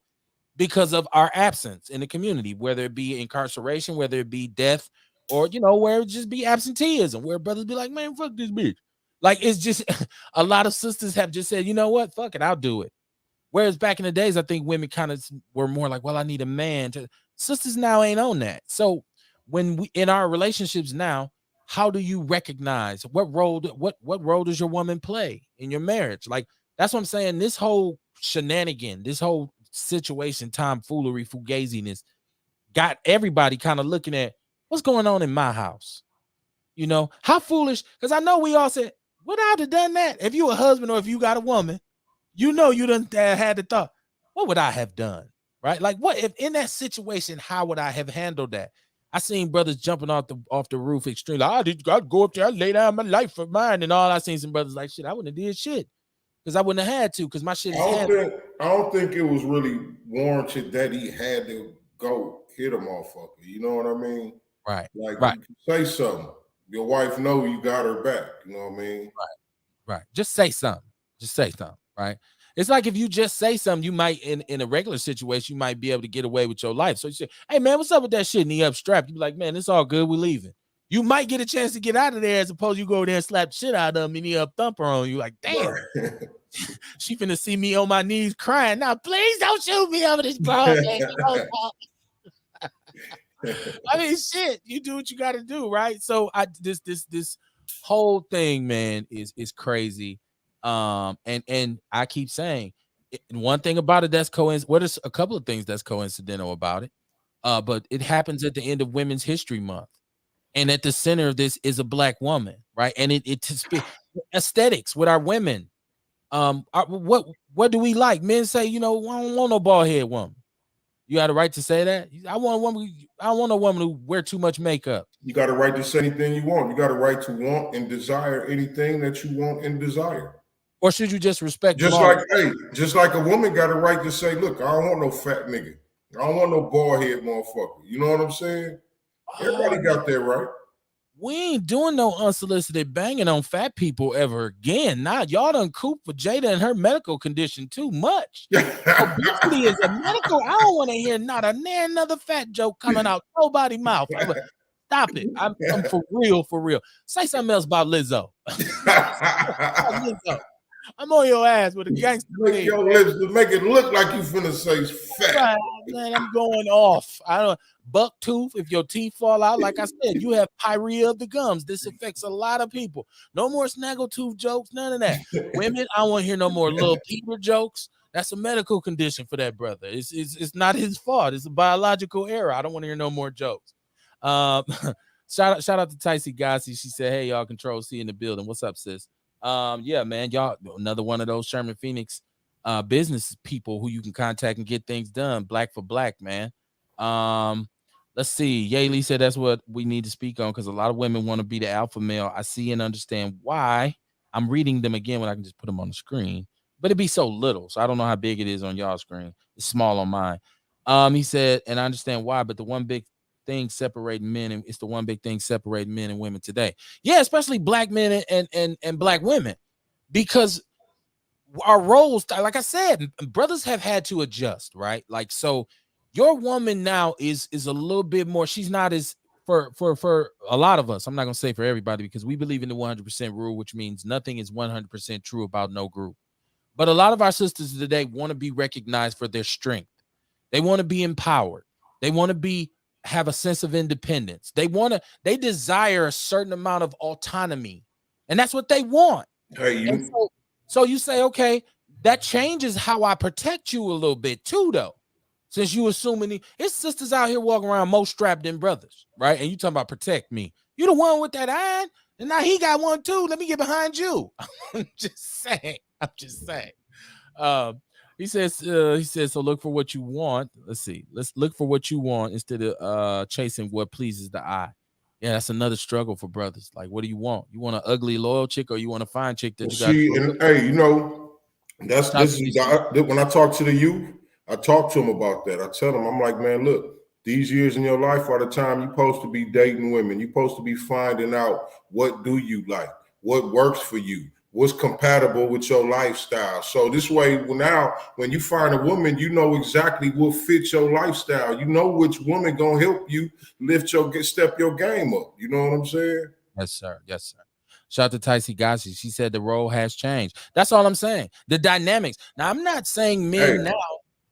because of our absence in the community, whether it be incarceration, whether it be death, or where it just be absenteeism, where brothers be like, man, fuck this bitch. Like, it's just a lot of sisters have just said, you know what, fuck it, I'll do it. Whereas back in the days, I think women kind of were more like, well, I need a man to. Sisters now ain't on that. So when we in our relationships now, how do you recognize what role does your woman play in your marriage? Like, that's what I'm saying. This whole shenanigan, this whole situation, tomfoolery, fugaziness, got everybody kind of looking at what's going on in my house. How foolish? Because I know we all said, would I have done that? If you a husband or if you got a woman, you done had the thought, what would I have done? Right? Like, what if in that situation, how would I have handled that? I seen brothers jumping off the roof extremely. I'd go up there, I'd lay down my life for mine, and all. I seen some brothers like, shit, I wouldn't have did shit because I wouldn't have had to, because my shit is I don't think it was really warranted that he had to go hit a motherfucker. You know what I mean? Right. Like, right. you can say something. Your wife know you got her back. You know what I mean? Right. Just say something. Right. It's like if you just say something, you might in a regular situation, you might be able to get away with your life. So you say, hey man, what's up with that shit? And he upstrapped. You be like, man, it's all good. We're leaving. You might get a chance to get out of there, as opposed you go over there and slap the shit out of him and he up thumper on you. Like, damn. She finna see me on my knees crying. Now, please don't shoot me over this broadcast. I mean, shit, you do what you got to do, right? So this whole thing, man, is crazy. And I keep saying, one thing about it that's coincidental. Well, there's a couple of things that's coincidental about it. But it happens at the end of Women's History Month, and at the center of this is a black woman, right? And it aesthetics with our women. What do we like? Men say, I don't want no bald head woman. You got a right to say that. I want a woman. I don't want a woman who wear too much makeup. You got a right to say anything you want. You got a right to want and desire anything that you want and desire. Or should you just respect? Just like a woman got a right to say, look, I don't want no fat nigga. I don't want no bald head motherfucker. You know what I'm saying? Everybody got that right. We ain't doing no unsolicited banging on fat people ever again. Nah, y'all done coop for Jada and her medical condition too much. Obesity is a medical. I don't want to hear not another fat joke coming out nobody's mouth. Stop it. I'm for real. Say something else about Lizzo. I'm on your ass with a gangster. Make your lips to make it look like you finna say fat. Right, man, I'm going off. I don't buck tooth. If your teeth fall out, like I said, you have pyorrhea of the gums. This affects a lot of people. No more snaggletooth jokes, none of that. Women, I don't want to hear no more little Peter jokes. That's a medical condition for that brother. It's not his fault. It's a biological error. I don't want to hear no more jokes. Shout out to Ticey Gassi. She said, hey, y'all, Control C in the building. What's up, sis? Yeah, man, y'all, another one of those Sherman Phoenix business people who you can contact and get things done. Black for black, man. Let's see. Yaylee said that's what we need to speak on, because a lot of women want to be the alpha male. I see and understand why. I'm reading them again when I can just put them on the screen. but it'd be so little. So I don't know how big it is on y'all screen. It's small on mine. He said, and I understand why, but the one big thing separating men, and it's the one big thing separating men and women today. Yeah, especially black men and black women, because our roles, like I said, brothers have had to adjust, right? Like, so your woman now is a little bit more, she's not as, for a lot of us, I'm not gonna say for everybody, because we believe in the 100% rule, which means nothing is 100% true about no group. But a lot of our sisters today want to be recognized for their strength. They want to be empowered. They want to be have a sense of independence. They desire a certain amount of autonomy. And that's what they want. Hey, And so you say, okay, that changes how I protect you a little bit too, though. Since you assuming his sisters out here walking around more strapped than brothers, right? And you talking about protect me. You the one with that iron, and now he got one too. Let me get behind you. I'm just saying. I'm just saying. He says, so look for what you want. Let's see. Let's look for what you want instead of chasing what pleases the eye. Yeah, that's another struggle for brothers. Like, what do you want? You want an ugly, loyal chick, or you want a fine chick that you got? See, and hey, you know, when I talk to the youth, I talk to them about that. I tell them, I'm like, man, look, these years in your life are the time you're supposed to be dating women. You're supposed to be finding out what do you like, what works for you, what's compatible with your lifestyle. So this way, now when you find a woman, you know exactly what fits your lifestyle. You know which woman gonna help you step your game up. You know what I'm saying? Yes, sir. Yes, sir. Shout out to Tyson Gassi. She said the role has changed. That's all I'm saying. The dynamics. Now, I'm not saying men now.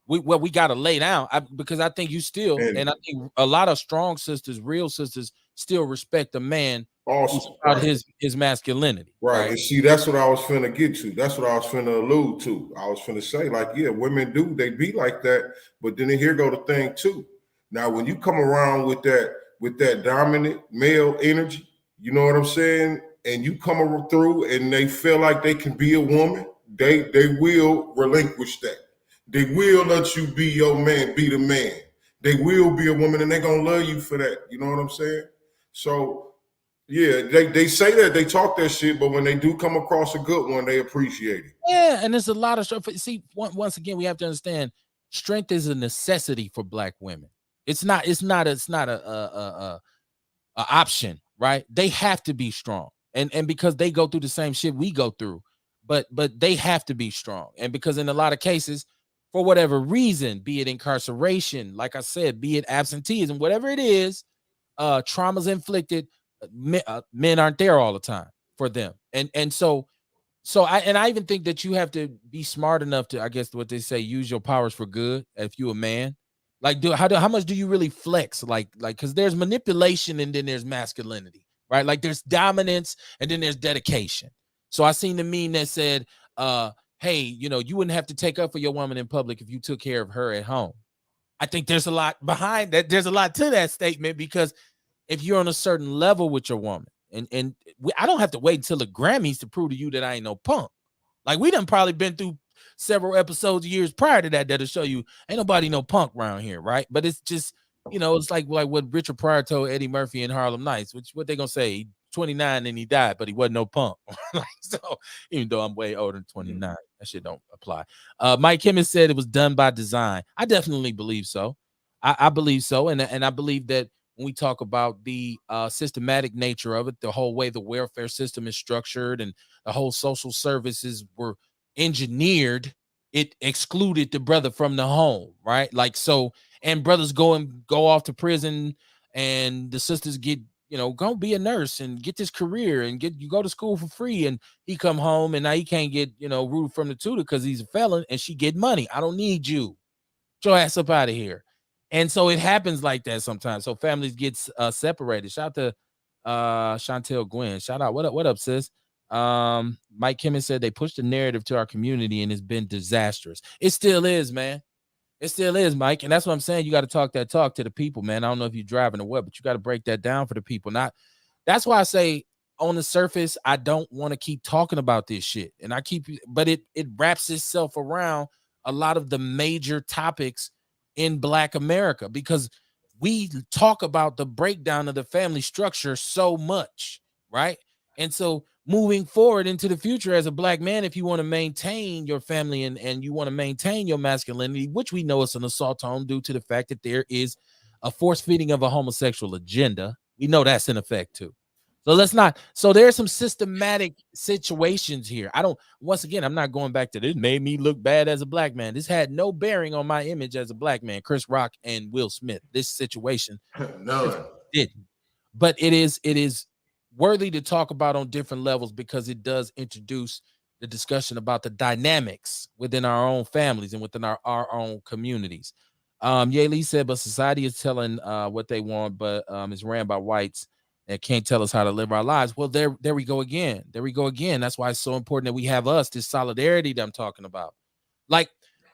We got to lay down, because I think you still, and I think a lot of strong sisters, real sisters, still respect a man about his masculinity. Right. And see, that's what I was finna get to. That's what I was finna allude to. I was finna say, like, yeah, women they be like that, but then here go the thing too. Now, when you come around with that dominant male energy, you know what I'm saying? And you come through and they feel like they can be a woman, they will relinquish that. They will let you be your man, be the man. They will be a woman, and they're gonna love you for that. You know what I'm saying? So yeah, they say that, they talk that shit, but when they do come across a good one, they appreciate it. Yeah, and there's a lot of stuff. See, once again, we have to understand strength is a necessity for black women. It's not a option, right? They have to be strong. And because they go through the same shit we go through, but they have to be strong. And because in a lot of cases, for whatever reason, be it incarceration, like I said, be it absenteeism, whatever it is, traumas inflicted, men aren't there all the time for them. And so I even think that you have to be smart enough to, I guess what they say, use your powers for good if you're a man. Like, how much do you really flex? Like, because there's manipulation and then there's masculinity, right? Like there's dominance and then there's dedication. So I seen the meme that said, hey, you wouldn't have to take up for your woman in public if you took care of her at home. I think there's a lot behind that. There's a lot to that statement, because if you're on a certain level with your woman, and I don't have to wait until the Grammys to prove to you that I ain't no punk. Like, we done probably been through several episodes years prior to that'll show you ain't nobody no punk around here, right? But it's just, it's like what Richard Pryor told Eddie Murphy in Harlem Nights, which what they gonna say, he 29 and he died, but he wasn't no punk. So even though I'm way older than 29, that shit don't apply. Mike Kimmons said it was done by design. I definitely believe so. I believe so, and I believe that when we talk about the systematic nature of it, the whole way the welfare system is structured and the whole social services were engineered, it excluded the brother from the home, right? Like, so, and brothers go off to prison, and the sisters get, go be a nurse and get this career and you go to school for free, and he come home and now he can't get, rooted from the tutor because he's a felon, and she get money. I don't need you. Get your ass up out of here. And so it happens like that sometimes. So families get separated. Shout out to Chantel Gwen. Shout out. What up, sis? Mike Kimmons said they pushed the narrative to our community and it's been disastrous. It still is, man. It still is, Mike. And that's what I'm saying. You got to talk that talk to the people, man. I don't know if you're driving or what, but you got to break that down for the people. That's why I say on the surface, I don't want to keep talking about this shit. And but it wraps itself around a lot of the major topics in Black America, because we talk about the breakdown of the family structure so much, right? And so moving forward into the future as a black man, if you want to maintain your family and you want to maintain your masculinity, which we know is an assault home due to the fact that there is a force feeding of a homosexual agenda. We know that's in effect too. So let's not. So there's some systematic situations here. I don't. Once again, I'm not going back to this. Made me look bad as a black man. This had no bearing on my image as a black man. Chris Rock and Will Smith. This situation None. didn't. But it is worthy to talk about on different levels because it does introduce the discussion about the dynamics within our own families and within our own communities. Ye Lee said, but society is telling what they want, but it's ran by whites and can't tell us how to live our lives. Well, there we go again. There we go again. That's why it's so important that we have this solidarity that I'm talking about. Like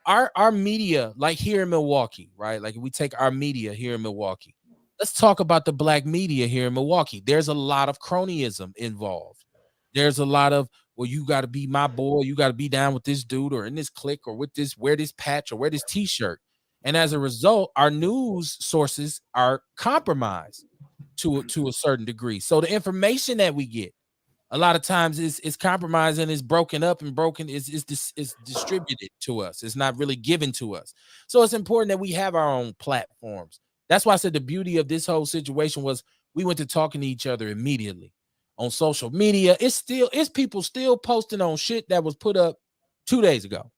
our media, like here in Milwaukee, right? Like if we take our media here in Milwaukee, let's talk about the black media here in Milwaukee. There's a lot of cronyism involved. There's a lot of, well, you got to be my boy. You got to be down with this dude or in this clique or with this, wear this patch or wear this t-shirt. And as a result, our news sources are compromised to a certain degree. So the information that we get a lot of times is compromised and is broken up and broken is distributed to us. It's not really given to us. So it's important that we have our own platforms. That's why I said the beauty of this whole situation was we went to talking to each other immediately on social media. It's people still posting on shit that was put up 2 days ago.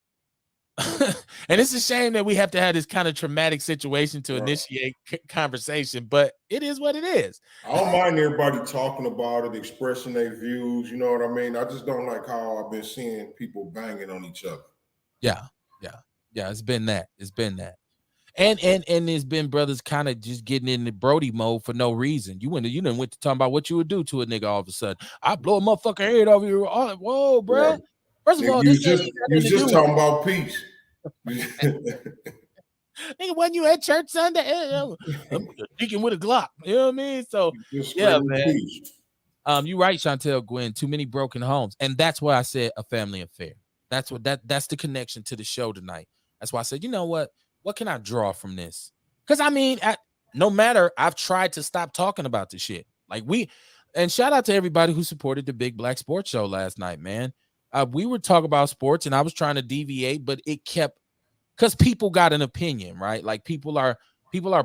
And it's a shame that we have to have this kind of traumatic situation to initiate conversation, but it is what it is. I don't mind everybody talking about it, expressing their views. You know what I mean? I just don't like how I've been seeing people banging on each other. Yeah. It's been that. And there's been brothers kind of just getting in the Brody mode for no reason. You done went to talking about what you would do to a nigga all of a sudden. I blow a motherfucker head over here. Whoa, bro. Right. First of all, you was just talking about peace. Nigga, when you at church Sunday, I'm deacon with a Glock. You know what I mean? So yeah, man. You're right, Chantel Gwen. Too many broken homes, and that's why I said a family affair. That's the connection to the show tonight. That's why I said, you know what? What can I draw from this? Because I mean, no matter, I've tried to stop talking about this shit. Like and shout out to everybody who supported the Big Black Sports Show last night, man. We were talking about sports, and I was trying to deviate, but it kept because people got an opinion, right? Like people are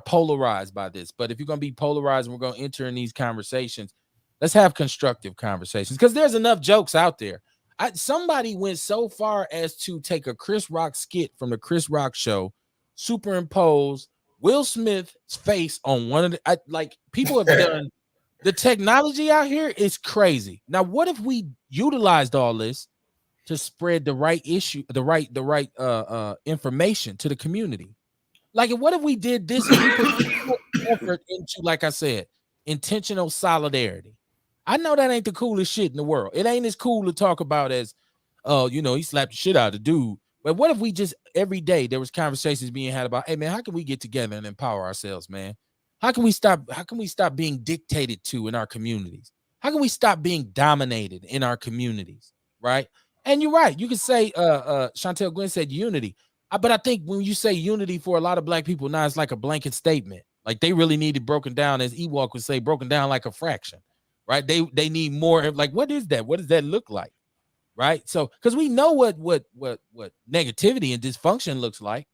polarized by this. But if you're gonna be polarized, and we're gonna enter in these conversations, let's have constructive conversations because there's enough jokes out there. Somebody went so far as to take a Chris Rock skit from the Chris Rock show, superimpose Will Smith's face on one of the like people have done. The technology out here is crazy. Now, what if we utilized all this to spread the right issue, the right information to the community? Like, what if we did this and we put effort into, like I said, intentional solidarity? I know that ain't the coolest shit in the world. It ain't as cool to talk about as, he slapped the shit out of the dude. But what if we just every day there was conversations being had about, hey man, how can we get together and empower ourselves, man? How can we stop being dictated to in our communities? How can we stop being dominated in our communities? Right. And you're right. You can say, Chantel Gwen said unity. But I think when you say unity for a lot of black people, now it's like a blanket statement. Like they really need it broken down, as Ewok would say, broken down like a fraction. Right. They need more. Like, what is that? What does that look like? Right. So because we know what negativity and dysfunction looks like.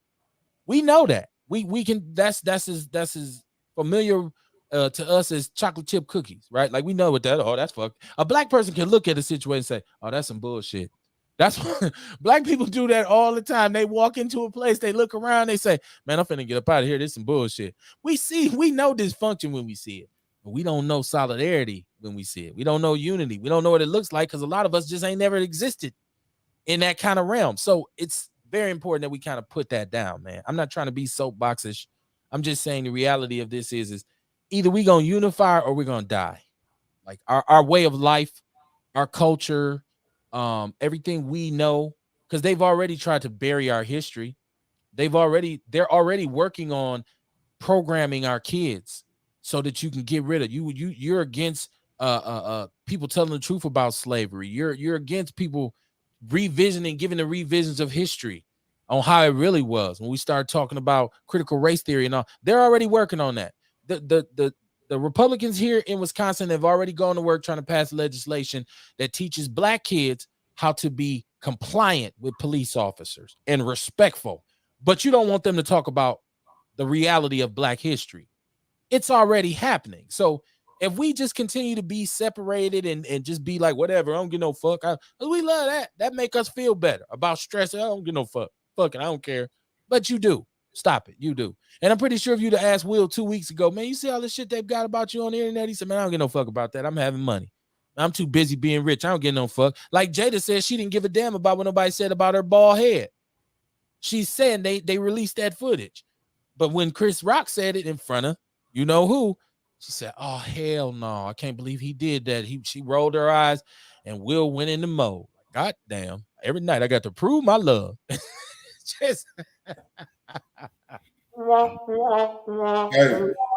We know that. We can that's as familiar to us as chocolate chip cookies, right? Like we know what that. Oh, that's fucked. A black person can look at a situation and say, "Oh, that's some bullshit." That's what black people do that all the time. They walk into a place, they look around, they say, "Man, I'm finna get up out of here. This is some bullshit." We know dysfunction when we see it, but we don't know solidarity when we see it. We don't know unity. We don't know what it looks like because a lot of us just ain't never existed in that kind of realm. So it's very important that we kind of put that down, man. I'm not trying to be soapboxish. I'm just saying the reality of this is either we gonna unify or we're gonna die. Like our way of life, our culture, everything we know, because they've already tried to bury our history. They're already working on programming our kids so that you can get rid of you're against people telling the truth about slavery. You're against people giving the revisions of history on how it really was. When we start talking about critical race theory and all, they're already working on that. the Republicans here in Wisconsin have already gone to work trying to pass legislation that teaches black kids how to be compliant with police officers and respectful. But you don't want them to talk about the reality of black history. It's already happening. So if we just continue to be separated and just be like, whatever, I don't give no fuck. We love that. That make us feel better about stress. I don't give no fuck. Fucking, I don't care. But you do. Stop it. You do. And I'm pretty sure if you'd have asked Will 2 weeks ago, man, you see all this shit they've got about you on the internet? He said, man, I don't give no fuck about that. I'm having money. I'm too busy being rich. I don't get no fuck. Like Jada said, she didn't give a damn about what nobody said about her bald head. She's saying they released that footage. But when Chris Rock said it in front of you know who, she said, oh, hell no. I can't believe he did that. She rolled her eyes and Will went in the mode. God damn. Every night I got to prove my love. Just Hey,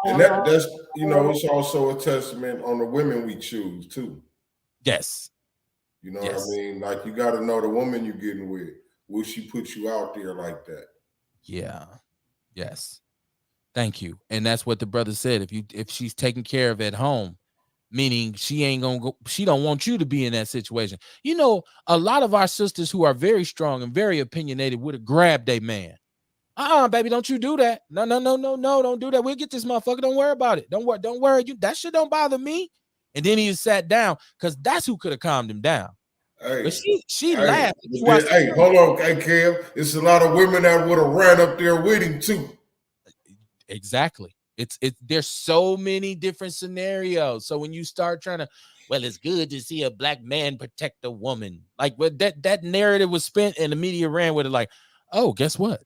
and that's it's also a testament on the women we choose too. Yes. You know yes. what I mean? Like, you got to know the woman you're getting with. Will she put you out there like that? Yeah. Yes. Thank you. And that's what the brother said. If she's taken care of at home, meaning she ain't gonna go, she don't want you to be in that situation. You know, a lot of our sisters who are very strong and very opinionated would have grabbed a man. Baby, don't you do that. No, don't do that. We'll get this motherfucker. Don't worry about it. Don't worry. You that shit don't bother me. And then he sat down because that's who could have calmed him down. Hey, but she laughed. Hey, hold on, hey Kev. It's a lot of women that would have ran up there with him too. Exactly. There's so many different scenarios. So when you start trying to, well, it's good to see a black man protect a woman. Like, but that narrative was spent and the media ran with it like, oh, guess what?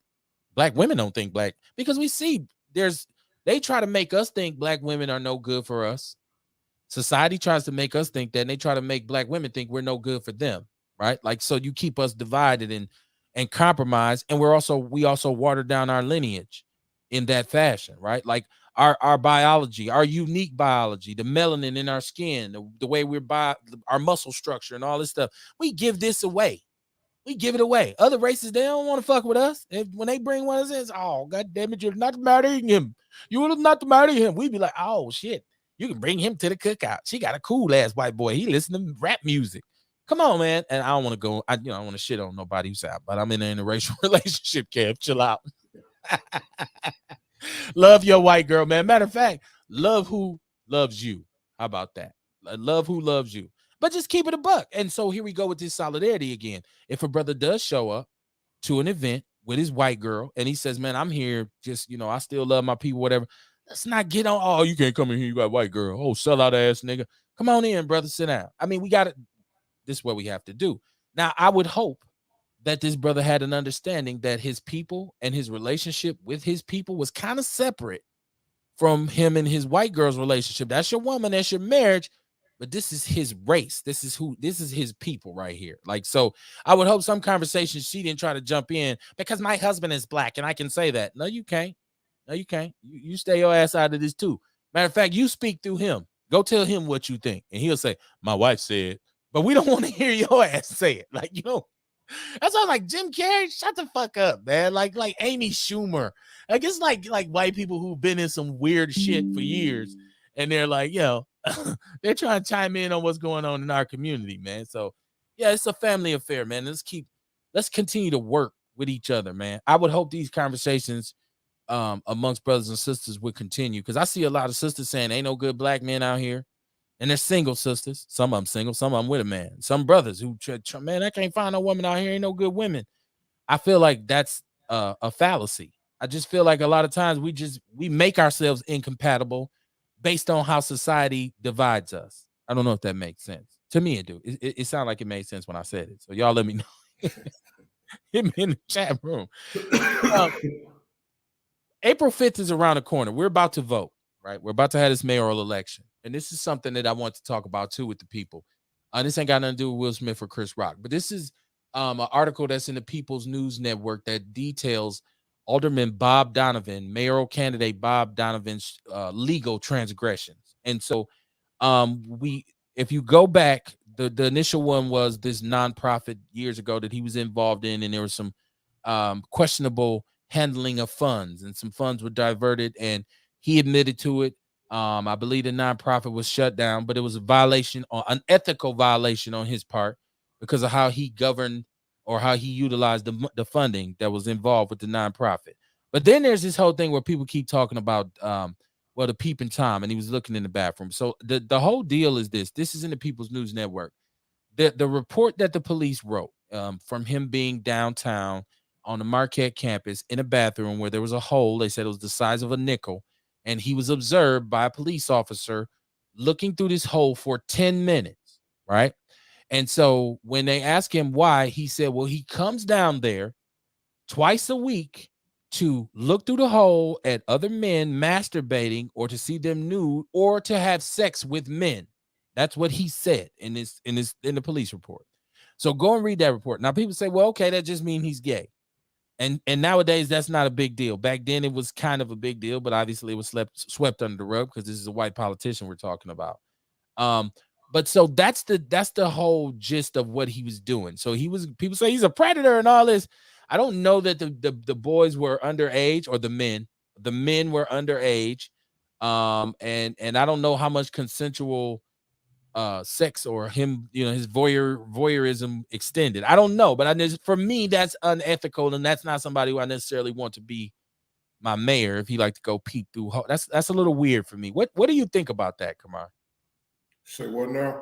Black women don't think black, because we see they try to make us think black women are no good for us. Society tries to make us think that, and they try to make black women think we're no good for them, right? Like, so you keep us divided and compromised, and we also water down our lineage in that fashion, right? Like our biology, our unique biology, the melanin in our skin, the way our muscle structure and all this stuff. We give this away. We give it away. Other races, they don't want to fuck with us. When they bring one of us, oh, God damn it, you're not marrying him. You will not marry him. We'd be like, oh, shit. You can bring him to the cookout. She got a cool ass white boy. He listen to rap music. Come on, man. And I don't want to go. I don't want to shit on nobody who's out, but I'm in an interracial relationship, Kev. Chill out. Love your white girl, man. Matter of fact, love who loves you. How about that? Love who loves you. But just keep it a buck. And so here we go with this solidarity again. If a brother does show up to an event with his white girl and he says, man, I'm here just, I still love my people, whatever. Let's not get on, oh, you can't come in here, you got white girl. Oh, sellout ass nigga. Come on in, brother, sit down. I mean, we got it. This is what we have to do. Now, I would hope that this brother had an understanding that his people and his relationship with his people was kind of separate from him and his white girl's relationship. That's your woman, that's your marriage. But this is his race. This is his people right here. Like, so I would hope some conversation she didn't try to jump in because my husband is black and I can say that. No, you can't. No, you can't. You stay your ass out of this too. Matter of fact, you speak through him. Go tell him what you think. And he'll say, my wife said, but we don't want to hear your ass say it. Like, that's why I was like, Jim Carrey, shut the fuck up, man. Like Amy Schumer. Like, it's like white people who've been in some weird shit for years. And they're like, they're trying to chime in on what's going on in our community, man. So, yeah, it's a family affair, man. Let's continue to work with each other, man. I would hope these conversations amongst brothers and sisters would continue, because I see a lot of sisters saying ain't no good black men out here. And they're single sisters. Some of them single, some of them with a man. Some brothers who, man, I can't find no woman out here. Ain't no good women. I feel like that's a fallacy. I just feel like a lot of times we make ourselves incompatible based on how society divides us. I don't know if that makes sense. To me, it do. It sounded like it made sense when I said it. So y'all let me know. Hit me in the chat room. April 5th is around the corner. We're about to vote, right? We're about to have this mayoral election. And this is something that I want to talk about too with the people. This ain't got nothing to do with Will Smith or Chris Rock, but this is an article that's in the People's News Network that details Alderman Bob Donovan, mayoral candidate Bob Donovan's legal transgressions. And so if you go back, the initial one was this nonprofit years ago that he was involved in, and there was some questionable handling of funds, and some funds were diverted, and he admitted to it. I believe the nonprofit was shut down, but it was a violation, or an ethical violation on his part, because of how he governed or how he utilized the funding that was involved with the nonprofit. But then there's this whole thing where people keep talking about, well, the peeping Tom, and he was looking in the bathroom. So the whole deal is this. This is in the People's News Network. The report that the police wrote, from him being downtown on the Marquette campus in a bathroom where there was a hole. They said it was the size of a nickel, and he was observed by a police officer looking through this hole for 10 minutes, right? And so when they asked him why, he said, well, he comes down there twice a week to look through the hole at other men masturbating, or to see them nude, or to have sex with men. That's what he said in the police report. So go and read that report. Now people say, well, okay, that just means he's gay. And nowadays that's not a big deal. Back then it was kind of a big deal, but obviously it was swept under the rug because this is a white politician we're talking about. But so that's the whole gist of what he was doing. So people say he's a predator and all this. I don't know that the boys were underage, or the men were underage. And I don't know how much consensual sex, or him, his voyeurism extended. I don't know, but for me, that's unethical, and that's not somebody who I necessarily want to be my mayor if he like to go peek through. That's a little weird for me. What do you think about that, Kamar? Say what now?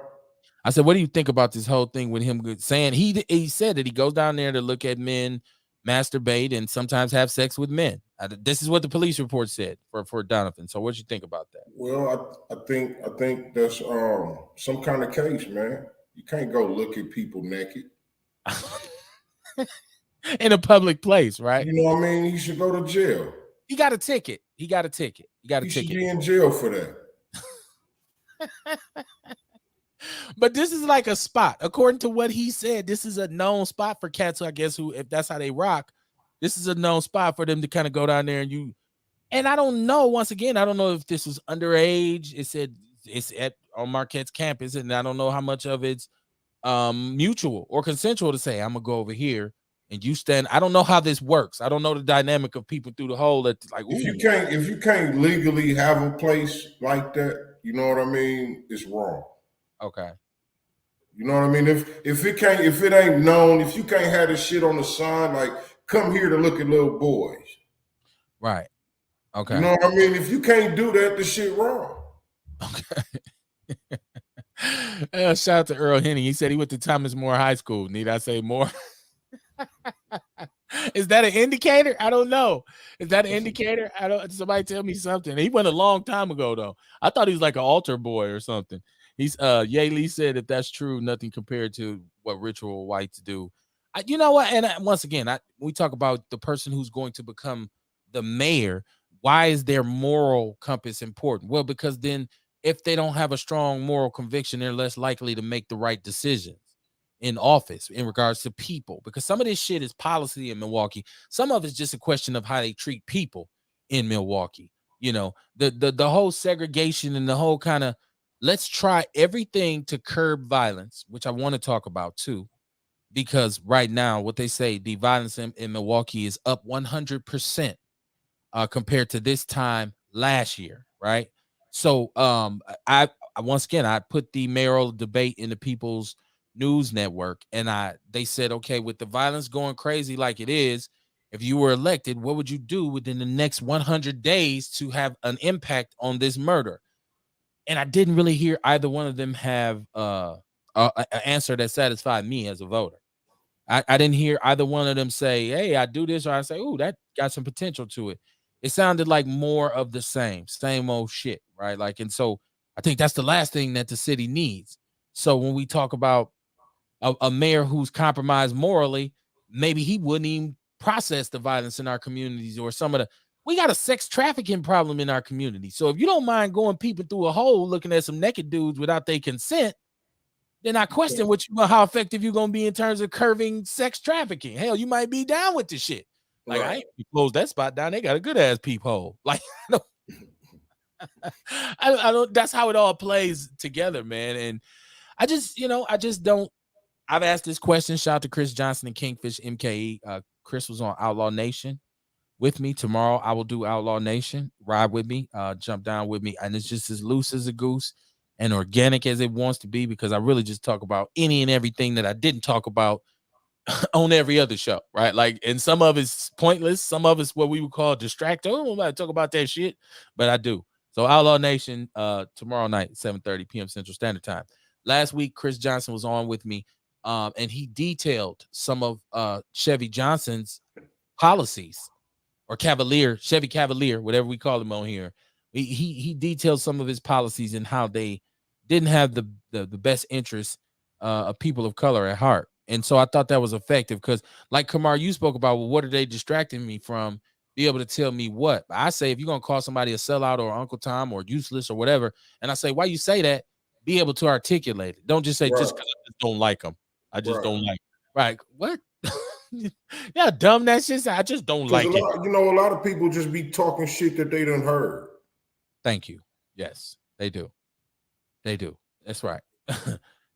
I said, what do you think about this whole thing with him saying he said that he goes down there to look at men masturbate and sometimes have sex with men? This is what the police report said for Donovan. So what you think about that? Well, I think that's some kind of case, man. You can't go look at people naked in a public place, right? You know what I mean? He should go to jail. He got a ticket. He should be in jail for that. But this is like a spot, according to what he said. This is a known spot for cats. I guess if that's how they rock, this is a known spot for them to kind of go down there and I don't know. Once again, I don't know if this was underage. It said it's on Marquette's campus, and I don't know how much of it's mutual or consensual to say I'm gonna go over here and you stand. I don't know how this works. I don't know the dynamic of people through the hole. That's like, if you can't legally have a place like that, you know what I mean? It's wrong. Okay. You know what I mean? If it ain't known, if you can't have this shit on the sign, like come here to look at little boys. Right. Okay. You know what I mean? If you can't do that, the shit wrong. Okay. Shout out to Earl Henning. He said he went to Thomas More High School. Need I say more? Is that an indicator? I don't know. Is that an indicator? Somebody tell me something. He went a long time ago though. I thought he was like an altar boy or something. He's Ye Lee said if that's true, nothing compared to what ritual whites do. You know what? And once again, we talk about the person who's going to become the mayor. Why is their moral compass important? Well, because then if they don't have a strong moral conviction, they're less likely to make the right decisions in office in regards to people, because some of this shit is policy in Milwaukee. Some of it's just a question of how they treat people in Milwaukee. The whole segregation and the whole kind of let's try everything to curb violence, which I want to talk about too, because right now what they say, the violence in Milwaukee is up 100% compared to this time last year, right? So I once again I put the mayoral debate in the People's News Network, and they said, okay, with the violence going crazy like it is, if you were elected, what would you do within the next 100 days to have an impact on this murder? And I didn't really hear either one of them have an answer that satisfied me as a voter. I didn't hear either one of them say, hey, I do this, or I say, oh, that got some potential to it. It sounded like more of the same old shit, right? Like, and so I think that's the last thing that the city needs. So when we talk about a mayor who's compromised morally, maybe he wouldn't even process the violence in our communities, or we got a sex trafficking problem in our community. So if you don't mind going peeping through a hole, looking at some naked dudes without their consent, then I question how effective you're going to be in terms of curbing sex trafficking. Hell, you might be down with the shit. Like, right. I ain't close that spot down. They got a good ass peephole. Like, I don't, that's how it all plays together, man. And I just don't. I've asked this question. Shout out to Chris Johnson and Kingfish MKE. Chris was on Outlaw Nation. with me tomorrow. I will do Outlaw Nation. Ride with me, jump down with me, and it's just as loose as a goose and organic as it wants to be because I really just talk about any and everything that I didn't talk about on every other show, right? Like, and some of it's pointless, some of it's what we would call distractor. Oh, I'm about to talk about that shit, but I do. So Outlaw Nation, tomorrow night, 7:30 p.m. Central Standard Time. Last week, Chris Johnson was on with me, and he detailed some of Chevy Johnson's policies or Chevy Cavalier, whatever we call him on here. He detailed some of his policies and how they didn't have the best interests of people of color at heart. And so I thought that was effective because, like Kamar, you spoke about, well, what are they distracting me from? Be able to tell me what. I say, if you're gonna call somebody a sellout or Uncle Tom or useless or whatever, and I say, why you say that? Be able to articulate it. Don't just say just because I just don't like them. I just don't like. Right? What? Yeah, dumb that shit. I just don't like it. You know, a lot of people just be talking shit that they done heard. Thank you. Yes, they do. They do. That's right.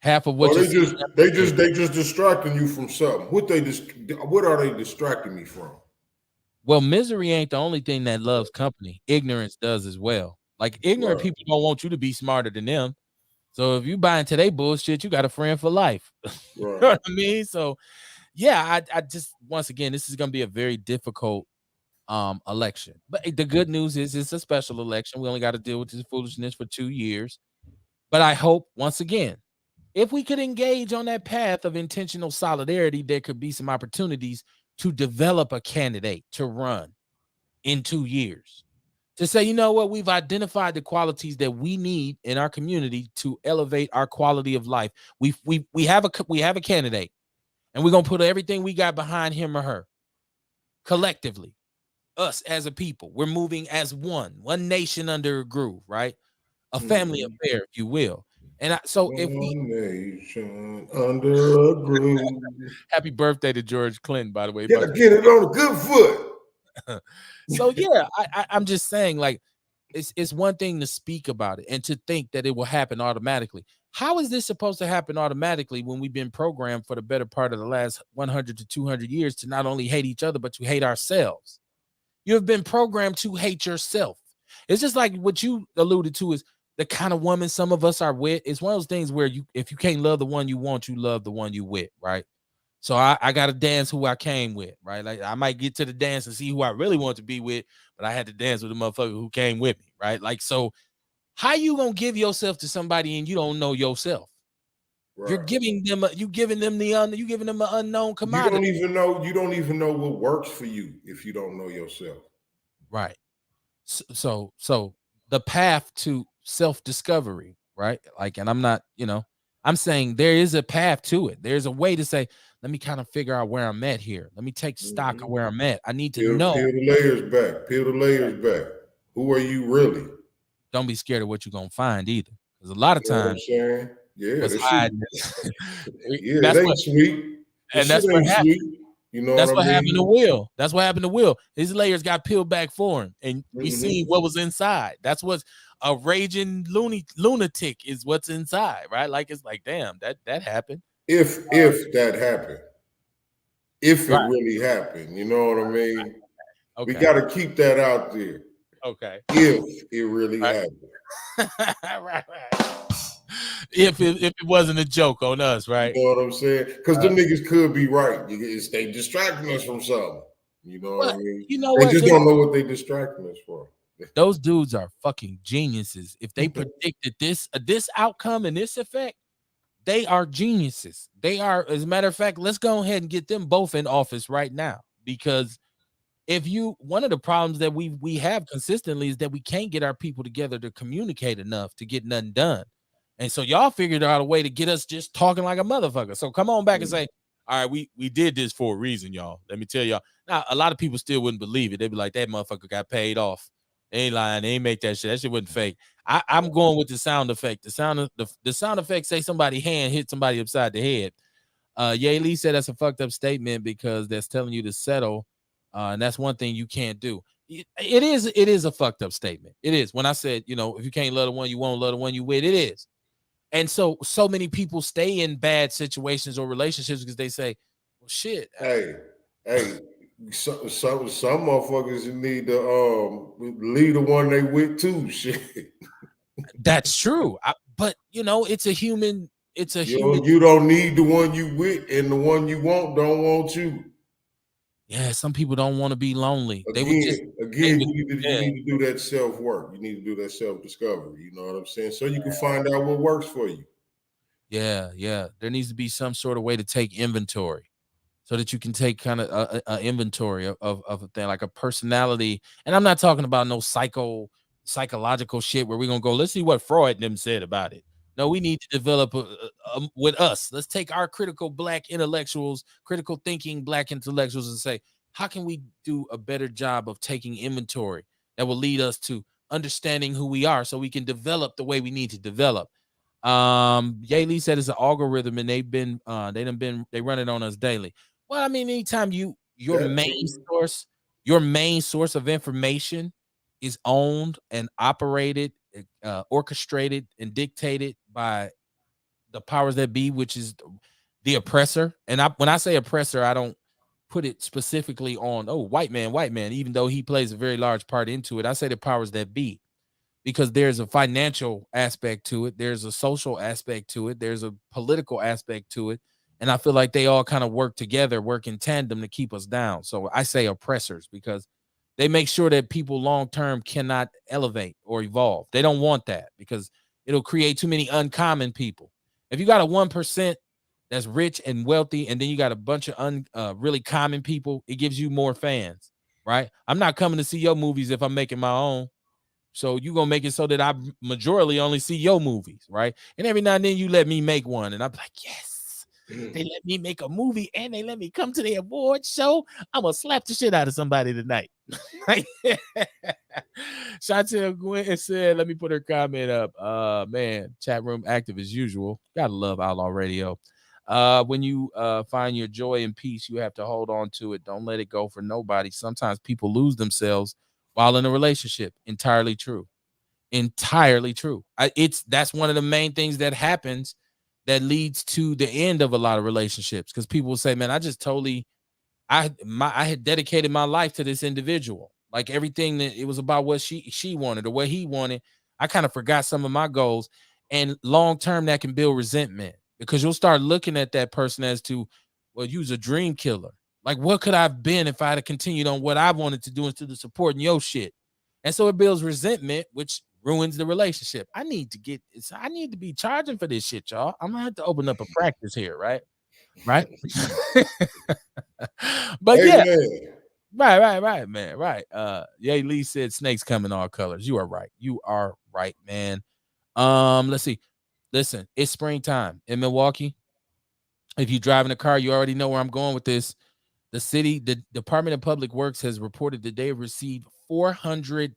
Half of what they just distracting you from something. What are they distracting me from? Well, misery ain't the only thing that loves company. Ignorance does as well. Like ignorant people don't want you to be smarter than them. So if you buy into their bullshit, you got a friend for life. You know what I mean? So yeah, I just once again, this is gonna be a very difficult election. But the good news is it's a special election. We only got to deal with this foolishness for 2 years. But I hope once again, if we could engage on that path of intentional solidarity, there could be some opportunities to develop a candidate to run in 2 years. To say, you know what, we've identified the qualities that we need in our community to elevate our quality of life. We have a candidate, and we're gonna put everything we got behind him or her. Collectively, us as a people, we're moving as one nation under a groove, right? A family affair, if you will. And so if we nation under a groove. Happy birthday to George Clinton, by the way. Get it on a good foot. So yeah, I'm just saying, like, it's one thing to speak about it and to think that it will happen automatically. How is this supposed to happen automatically when we've been programmed for the better part of the last 100 to 200 years to not only hate each other, but to hate ourselves? You have been programmed to hate yourself. It's just like what you alluded to is the kind of woman some of us are with. It's one of those things where if you can't love the one you want, you love the one you with, right? So I got to dance who I came with, right? Like I might get to the dance and see who I really want to be with, but I had to dance with the motherfucker who came with me, right? Like, so how you gonna give yourself to somebody and you don't know yourself? Right. You're giving them an unknown commodity. You don't even know what works for you if you don't know yourself. Right. So the path to self-discovery, right? Like, and I'm not, I'm saying there is a path to it. There's a way to say, let me kind of figure out where I'm at here. Let me take stock of where I'm at. I need to know. Peel the layers back. Peel the layers back. Who are you really? Don't be scared of what you're gonna find either. Because a lot of times, that's what, sweet. And that's what happened. You know, that's what happened to Will. That's what happened to Will. His layers got peeled back for him, and we see what was inside. That's what's a raging lunatic is what's inside, right? Like, it's like, damn, that happened. If that happened, if it really happened, you know what I mean? Okay. We got to keep that out there. Okay. If it really happened. right. If it wasn't a joke on us, right? You know what I'm saying? Because the niggas could be right. They distracting us from something. You know what I mean? You know they just don't know what they distracting us for. Those dudes are fucking geniuses. If they predicted this outcome and this effect, they are geniuses. They are, as a matter of fact, let's go ahead and get them both in office right now. Because one of the problems that we have consistently is that we can't get our people together to communicate enough to get nothing done. And so y'all figured out a way to get us just talking like a motherfucker. So come on back and say, all right, we did this for a reason, y'all. Let me tell y'all. Now, a lot of people still wouldn't believe it. They'd be like, that motherfucker got paid off. They ain't lying. They ain't make that shit. That shit wasn't fake. I'm going with the sound effect. The sound effect say somebody hand hit somebody upside the head. Ye Lee said that's a fucked up statement because that's telling you to settle. And that's one thing you can't do. It is a fucked up statement. It is. When I said, if you can't love the one you won't love the one you with, it is. And so many people stay in bad situations or relationships because they say, well, shit. Hey, Some motherfuckers need to lead the one they with too. Shit. That's true. But you know, it's a human. It's a human. You don't need the one you with, and the one you want don't want you. Yeah, some people don't want to be lonely. They would just. Again, you need to do that self work. You need to do that self discovery. You know what I'm saying? So you can find out what works for you. Yeah, yeah. There needs to be some sort of way to take inventory, so that you can take kind of a inventory of a thing, like a personality. And I'm not talking about no psychological shit where we're gonna go, let's see what Freud and them said about it. No, we need to develop with us. Let's take our critical black intellectuals, critical thinking black intellectuals, and say, how can we do a better job of taking inventory that will lead us to understanding who we are, so we can develop the way we need to develop. Ye Lee said it's an algorithm, and they run it on us daily. Well, I mean, anytime your main source of information is owned and operated, orchestrated and dictated by the powers that be, which is the oppressor. And when I say oppressor, I don't put it specifically on white man, even though he plays a very large part into it. I say the powers that be, because there's a financial aspect to it, there's a social aspect to it, there's a political aspect to it, and I feel like they all kind of work together, work in tandem to keep us down. So I say oppressors because they make sure that people long term cannot elevate or evolve. They don't want that because it'll create too many uncommon people. If you got a 1% that's rich and wealthy, and then you got a bunch of really common people, it gives you more fans, right? I'm not coming to see your movies if I'm making my own. So you gonna make it so that I majorly only see your movies, right? And every now and then you let me make one, and I'm like, yes, they let me make a movie, and they let me come to the award show. I'm gonna slap the shit out of somebody tonight. Chantel Gwen said, let me put her comment up. Man, chat room active as usual. Gotta love Outlaw Radio. When you find your joy and peace, you have to hold on to it. Don't let it go for nobody. Sometimes people lose themselves while in a relationship. Entirely true. Entirely true. That's one of the main things that happens that leads to the end of a lot of relationships, because people will say, man, I had dedicated my life to this individual. Like everything, that it was about what she wanted or what he wanted. I kind of forgot some of my goals. And long term, that can build resentment, because you'll start looking at that person as to, well, you was a dream killer. Like, what could I have been if I had continued on what I wanted to do instead of supporting your shit? And so it builds resentment, which ruins the relationship. I need to be charging for this shit, y'all. I'm gonna have to open up a practice here, right? Right. But yeah, right, man, right. Ye Lee said snakes come in all colors. You are right, man. Let's see. Listen, it's springtime in Milwaukee. If you drive in a car, you already know where I'm going with this. The Department of Public Works has reported that they have received 400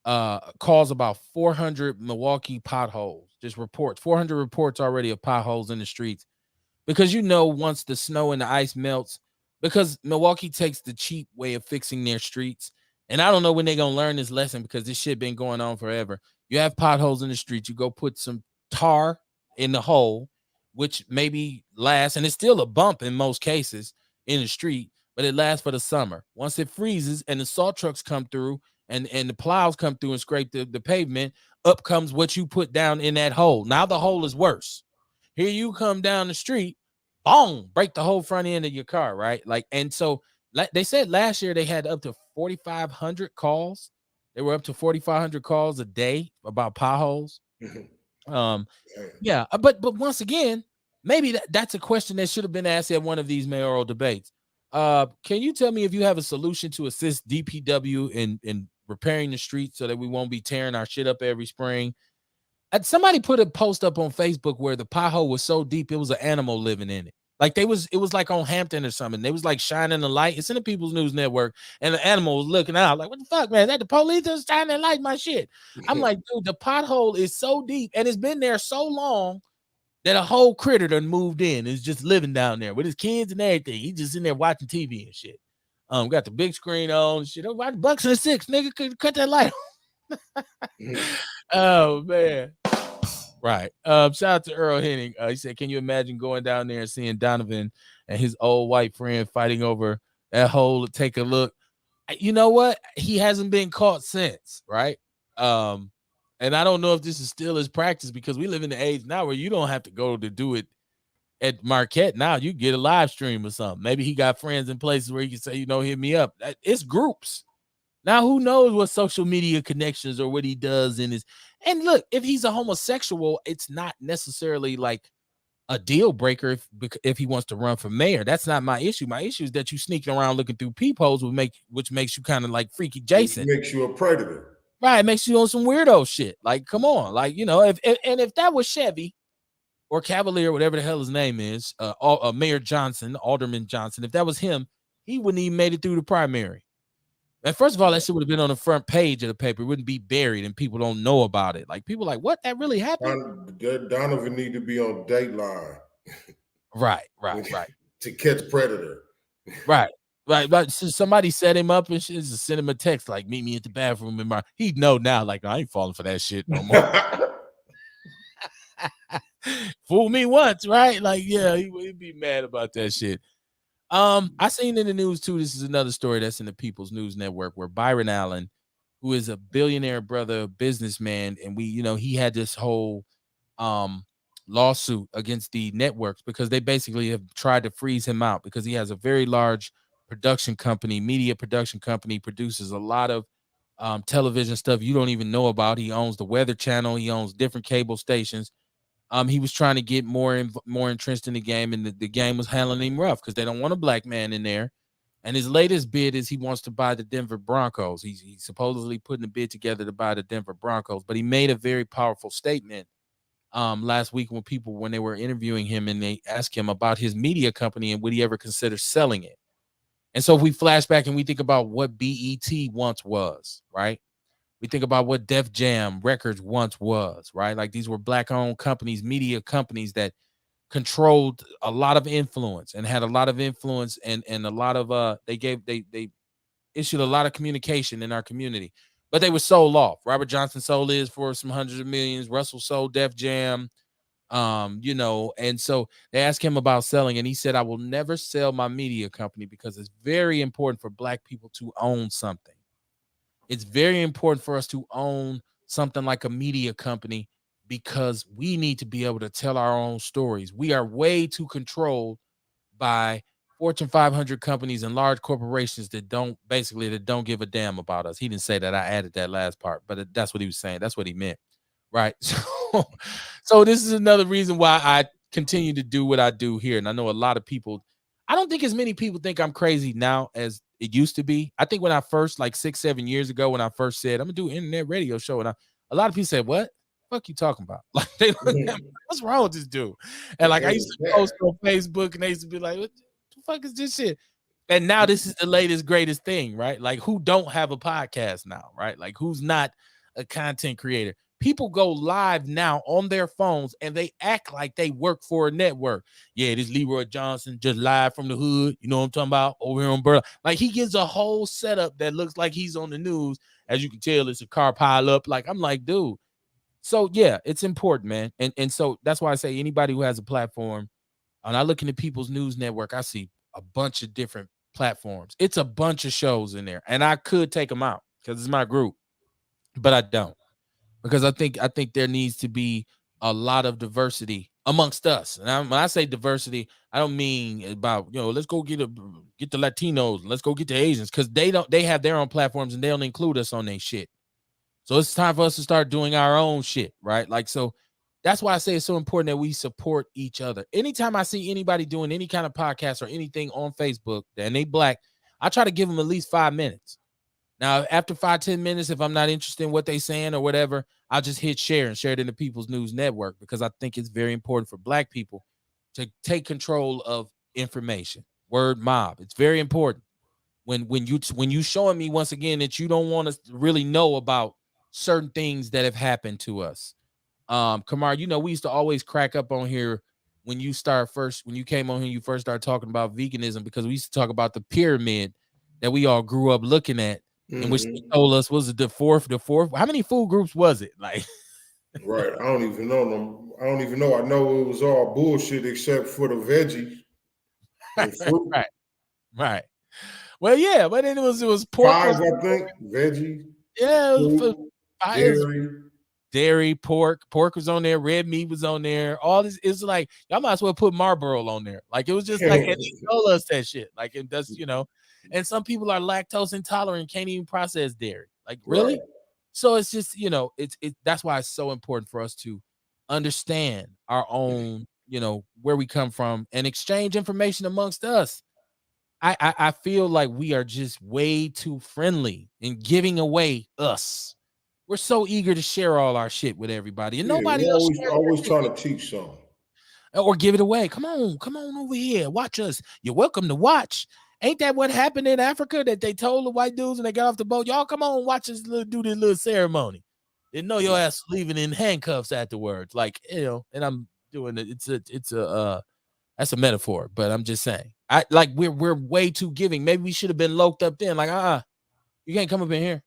calls about 400 Milwaukee potholes. Just reports, 400 reports already of potholes in the streets. Because once the snow and the ice melts, because Milwaukee takes the cheap way of fixing their streets. And I don't know when they're going to learn this lesson, because this shit been going on forever. You have potholes in the street, you go put some tar in the hole, which maybe lasts, and it's still a bump in most cases in the street, but it lasts for the summer. Once it freezes and the salt trucks come through and the plows come through and scrape the pavement, up comes what you put down in that hole. Now the hole is worse. Here you come down the street, boom, break the whole front end of your car, right? Like, and so like they said last year they had up to 4,500 calls. They were up to 4,500 calls a day about potholes. Yeah, but once again, maybe that's a question that should have been asked at one of these mayoral debates. Can you tell me if you have a solution to assist DPW in repairing the streets so that we won't be tearing our shit up every spring? Somebody put a post up on Facebook where the pothole was so deep it was an animal living in it. Like it was like on Hampton or something. They was like shining the light. It's in the People's News Network, and the animal was looking out like, "What the fuck, man? That the police just shining light my shit." I'm like, dude, the pothole is so deep and it's been there so long that a whole critter done moved in. Is just living down there with his kids and everything. He's just in there watching TV and shit. Got the big screen on and shit. Watch Bucks and Six, nigga, could cut that light on. Oh man. Right. Shout out to Earl Henning. He said, can you imagine going down there and seeing Donovan and his old white friend fighting over that whole take a look. You know what? He hasn't been caught since, right? And I don't know if this is still his practice because we live in the age now where you don't have to go to do it at Marquette. Now you get a live stream or something. Maybe he got friends in places where he can say, hit me up. It's groups. Now, who knows what social media connections or what he does in his. And look, if he's a homosexual, it's not necessarily like a deal breaker if he wants to run for mayor. That's not my issue. My issue is that you sneaking around looking through peepholes which makes you kind of like Freaky Jason. Which makes you a predator. Right, it makes you on some weirdo shit. Like, come on. Like, if that was Chevy or Cavalier, whatever the hell his name is, Mayor Johnson, Alderman Johnson, if that was him, he wouldn't even made it through the primary. And first of all, that shit would have been on the front page of the paper. It wouldn't be buried and people don't know about it. Like, people like, what? That really happened? Donovan need to be on Dateline. Right. To catch predator. Right. So somebody set him up and just send him a text like, meet me at the bathroom. He'd know now, like, I ain't falling for that shit no more. Fool me once, right? Like, yeah, he'd be mad about that shit. I seen in the news too. This is another story that's in the People's News Network where Byron Allen, who is a billionaire brother, businessman, and he had this whole lawsuit against the networks because they basically have tried to freeze him out because he has a very large production company, media production company, produces a lot of television stuff you don't even know about. He owns the Weather Channel. He owns different cable stations. He was trying to get more entrenched in the game, and the game was handling him rough because they don't want a black man in there. And his latest bid is he wants to buy the Denver Broncos. He's supposedly putting a bid together to buy the Denver Broncos, but he made a very powerful statement last week when they were interviewing him and they asked him about his media company and would he ever consider selling it. And so if we flash back and we think about what BET once was, right? We think about what Def Jam Records once was, right? Like these were black-owned companies, media companies that controlled a lot of influence and had a lot of influence and a lot of they issued a lot of communication in our community. But they were sold off. Robert Johnson sold his for some hundreds of millions. Russell sold Def Jam. And so they asked him about selling, and he said, I will never sell my media company because it's very important for black people to own something. It's very important for us to own something like a media company because we need to be able to tell our own stories. We are way too controlled by Fortune 500 companies and large corporations that don't give a damn about us. He didn't say that. I added that last part, but that's what he was saying. That's what he meant. Right. So this is another reason why I continue to do what I do here. And I know a lot of people, I don't think as many people think I'm crazy now as it used to be. I think when I first, like 6-7 years ago, when I first said, I'm gonna do an internet radio show. And a lot of people said, what the fuck you talking about? Like they look at me, what's wrong with this dude? And like I used to post on Facebook and they used to be like, what the fuck is this shit? And now this is the latest, greatest thing, right? Like who don't have a podcast now, right? Like who's not a content creator? People go live now on their phones and they act like they work for a network. Yeah, this Leroy Johnson just live from the hood. You know what I'm talking about? Over here on Burla. Like he gives a whole setup that looks like he's on the news. As you can tell, it's a car pile up. Like I'm like, dude. So yeah, it's important, man. And so that's why I say anybody who has a platform, and I look into People's News Network, I see a bunch of different platforms. It's a bunch of shows in there. And I could take them out because it's my group, but I don't. Because I think there needs to be a lot of diversity amongst us. And when I say diversity, I don't mean about, let's go get the Latinos, let's go get the Asians, because they have their own platforms and they don't include us on their shit. So it's time for us to start doing our own shit, right? Like, so that's why I say it's so important that we support each other. Anytime I see anybody doing any kind of podcast or anything on Facebook and they black, I try to give them at least 5 minutes. Now, after 5-10 minutes, if I'm not interested in what they're saying or whatever, I'll just hit share and share it in the People's News Network because I think it's very important for black people to take control of information. Word mob. It's very important. When you showing me once again that you don't want to really know about certain things that have happened to us. Kamar, we used to always crack up on here when you came on here, you first started talking about veganism because we used to talk about the pyramid that we all grew up looking at. In which they told us, was it the fourth? How many food groups was it? Like, right. I don't even know them. I don't even know. I know it was all bullshit except for the veggies and fruit. Right. Well, yeah, but then it was pork. Pies, I think, veggies, Yeah, fruit, it was dairy. dairy, pork was on there, red meat was on there. All this is like y'all might as well put Marlboro on there. Like it was just like and they told us that shit. Like it does, and some people are lactose intolerant, can't even process dairy. Like really? Right. So it's just, it's that's why it's so important for us to understand our own, where we come from and exchange information amongst us. I feel like we are just way too friendly in giving away us. We're so eager to share all our shit with everybody, and Yeah, nobody we're else always shares always their shit trying to teach something. or give it away. Come on over here, watch us. You're welcome to watch. Ain't that what happened in Africa that they told the white dudes when they got off the boat? Y'all come on, watch us do this little ceremony. Didn't know your ass was leaving in handcuffs afterwards. Like, and I'm doing it. It's a that's a metaphor, but I'm just saying. I like we're way too giving. Maybe we should have been locked up then. Like, you can't come up in here.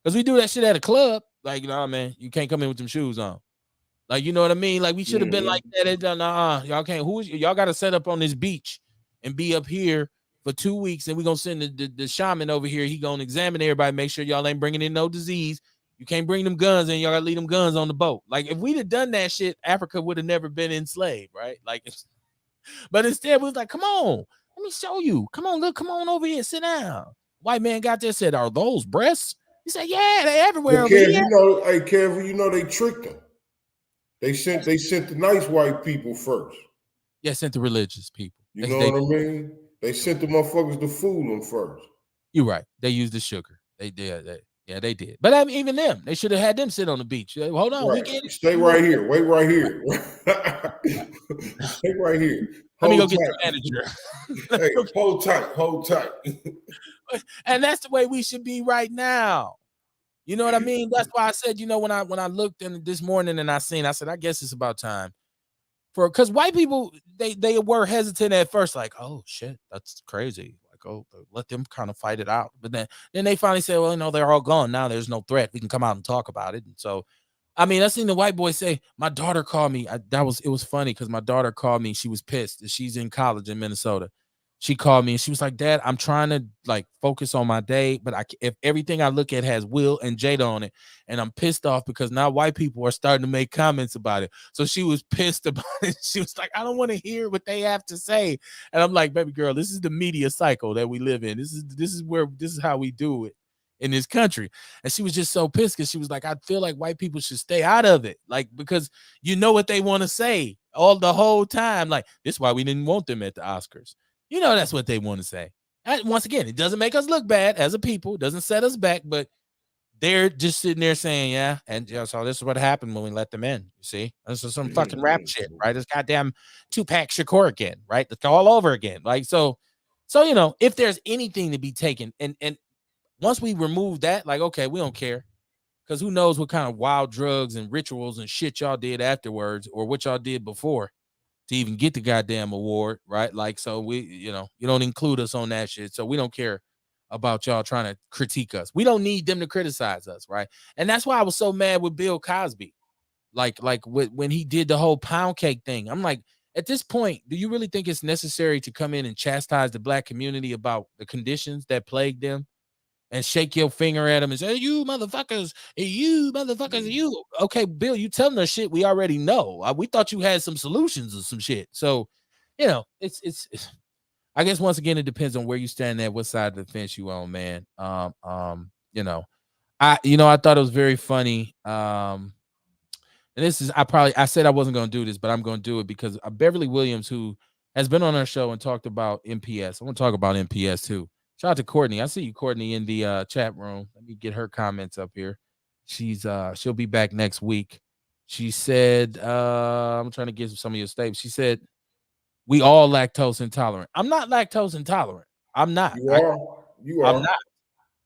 Because we do that shit at a club. Like, nah, man, you can't come in with them shoes on. Like, you know what I mean? Like, we should have been like that. Nah, y'all can't. Y'all got to set up on this beach and be up here for 2 weeks, and we're gonna send the shaman over here. He gonna examine everybody, make sure y'all ain't bringing in no disease. You can't bring them guns, and y'all gotta leave them guns on the boat. Like, if we'd have done that shit, Africa would have never been enslaved, right? Like, but instead, we was like, come on, let me show you. Come on, look, come on over here, sit down. White man got there, said, are those breasts? He said, yeah, they everywhere But over here. Kev, they tricked them. They sent the nice white people first. Yeah, sent the religious people. You know what I mean? They sent the motherfuckers to fool them first. You're right. They used the sugar. They did. Yeah, they did. But I mean, even them, they should have had them sit on the beach. Hold on, right. we can't Stay right here. Wait right here. Stay right here. Let me go get the manager. Hey, hold tight. And that's the way we should be right now. You know what I mean? That's why I said, when I looked in this morning and I said, I guess it's about time because white people they were hesitant at first, like, oh shit, that's crazy. Like, oh, let them kind of fight it out. But then they finally said, well, they're all gone now. There's no threat. We can come out and talk about it. And so, I mean, I seen the white boy say, my daughter called me. It was funny because my daughter called me. She was pissed. She's in college in Minnesota. She called me and she was like, Dad, I'm trying to like focus on my day, but if everything I look at has Will and Jada on it, and I'm pissed off because now white people are starting to make comments about it. So she was pissed about it. She was like, I don't want to hear what they have to say. And I'm like, baby girl, this is the media cycle that we live in. This is how we do it in this country. And she was just so pissed because she was like, I feel like white people should stay out of it. Like, because you know what they want to say the whole time. Like, this is why we didn't want them at the Oscars. That's what they want to say. And once again, it doesn't make us look bad as a people, doesn't set us back, but they're just sitting there saying, yeah, and so this is what happened when we let them in. You see, this is some fucking rap shit, right? It's goddamn Tupac Shakur again, right? It's all over again. Like, so if there's anything to be taken, and once we remove that, like, okay, we don't care. Because who knows what kind of wild drugs and rituals and shit y'all did afterwards or what y'all did before to even get the goddamn award, right? Like, so we, you don't include us on that shit. So we don't care about y'all trying to critique us. We don't need them to criticize us, right? And that's why I was so mad with Bill Cosby. Like when he did the whole pound cake thing. I'm like, at this point, do you really think it's necessary to come in and chastise the black community about the conditions that plague them? And shake your finger at them and say, you motherfuckers, you. Okay, Bill, you telling us shit we already know. We thought you had some solutions or some shit. So, it's I guess once again, it depends on where you stand at, what side of the fence you on, man. I thought it was very funny. And this is, I said I wasn't going to do this, but I'm going to do it because Beverly Williams, who has been on our show and talked about MPS. I want to talk about MPS too. Shout out to Courtney. I see you, Courtney, in the chat room. Let me get her comments up here. She'll be back next week. She said, I'm trying to get some of your statements. She said, we all lactose intolerant. I'm not lactose intolerant. I'm not. You are. You are.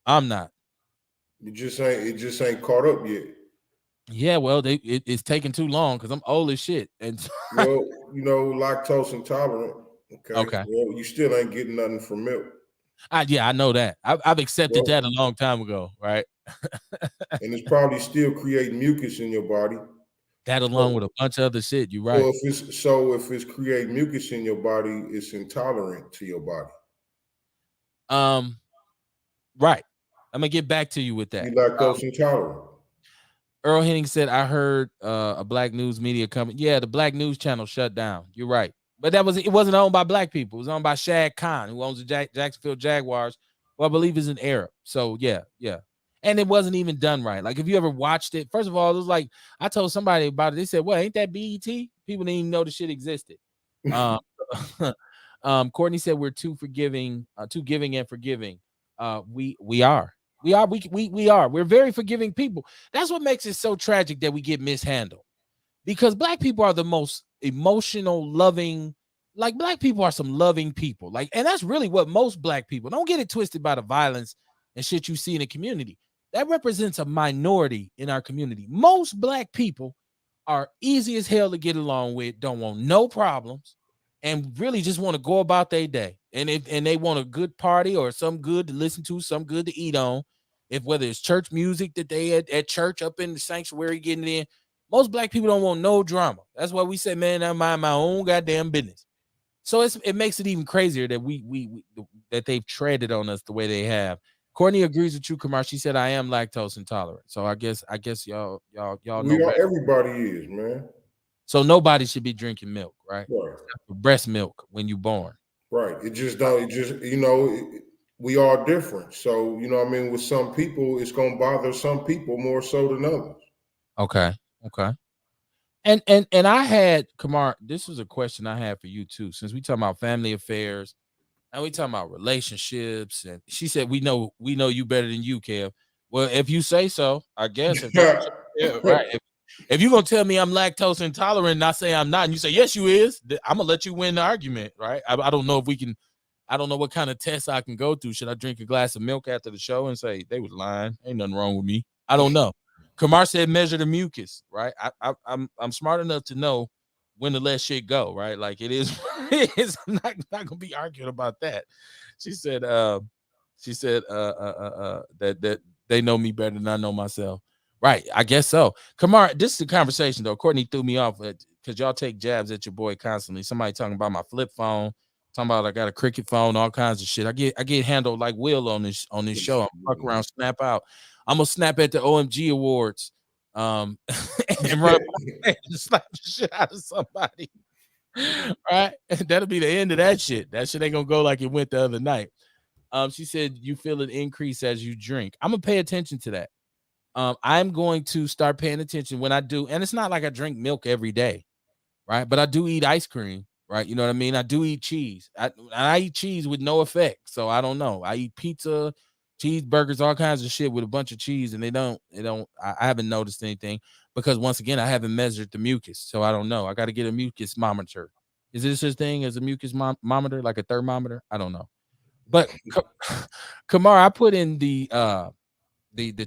I'm not. It just ain't caught up yet. Yeah, well, it's taking too long because I'm old as shit. And well, lactose intolerant. Okay. Well, you still ain't getting nothing from milk. I know that. I've accepted that a long time ago, right? And it's probably still creating mucus in your body. That along with a bunch of other shit. You're right. So if it's creating mucus in your body, it's intolerant to your body. Um, right. I'm gonna get back to you with You that. lactose intolerant. Earl Henning said, I heard a black news media company. Yeah, the black news channel shut down. You're right. But it wasn't owned by black people. It was owned by Shad Khan, who owns the Jacksonville Jaguars, who I believe is an Arab. So yeah, yeah. And it wasn't even done right. Like if you ever watched it, first of all, it was like I told somebody about it. They said, well, ain't that BET? People didn't even know the shit existed. Um, Courtney said we're too forgiving, too giving and forgiving. We are. We are. We're very forgiving people. That's what makes it so tragic that we get mishandled. Because black people are the most emotional, loving, like black people are some loving people. Like, and that's really what most black people don't get it twisted by the violence and shit you see in the community. That represents a minority in our community. Most black people are easy as hell to get along with, don't want no problems, and really just want to go about their day. And they want a good party or some good to listen to, some good to eat on. If whether it's church music that they at church up in the sanctuary getting it in, most black people don't want no drama. That's why we say, man, I mind my own goddamn business. So it makes it even crazier that we that they've treaded on us the way they have. Courtney agrees with you, Kamar. She said I am lactose intolerant. So I guess y'all know We are. better. Everybody is, man. So nobody should be drinking milk, right? Right. Breast milk when you're born. Right. It just don't. It just we are different. So what I mean. With some people, it's gonna bother some people more so than others. Okay. Okay. And I had Kamar, this was a question I had for you too, since we talking about family affairs and we talking about relationships. And she said, we know you better than you, Kev. Well, if you say so, I guess if that's yeah, right. If you're gonna tell me I'm lactose intolerant and I say I'm not, and you say yes, you is, I'm gonna let you win the argument, right? I don't know if we can. I don't know what kind of test I can go through. Should I drink a glass of milk after the show and say they was lying? Ain't nothing wrong with me. I don't know. Kamar said measure the mucus, right? I'm smart enough to know when to let shit go, right? Like it is. I'm not gonna be arguing about that. She said. That they know me better than I know myself. Right. I guess so. Kamar, this is a conversation though. Courtney threw me off because y'all take jabs at your boy constantly. Somebody talking about my flip phone, talking about I got a cricket phone, all kinds of shit. I get handled like Will on this show. I'm fuck around, snap out. I'm gonna snap at the OMG awards, and run and slap the shit out of somebody. Right? That'll be the end of that shit. That shit ain't gonna go like it went the other night. She said you feel an increase as you drink. I'm gonna pay attention to that. I'm going to start paying attention when I do, and it's not like I drink milk every day, right? But I do eat ice cream, right? You know what I mean? I do eat cheese. I eat cheese with no effect, so I don't know. I eat pizza, cheeseburgers, all kinds of shit with a bunch of cheese, and they don't. I haven't noticed anything because once again, I haven't measured the mucus, so I don't know. I got to get a mucus monitor. Is this such thing as a mucus monitor, like a thermometer? I don't know. But Kamar, I put in the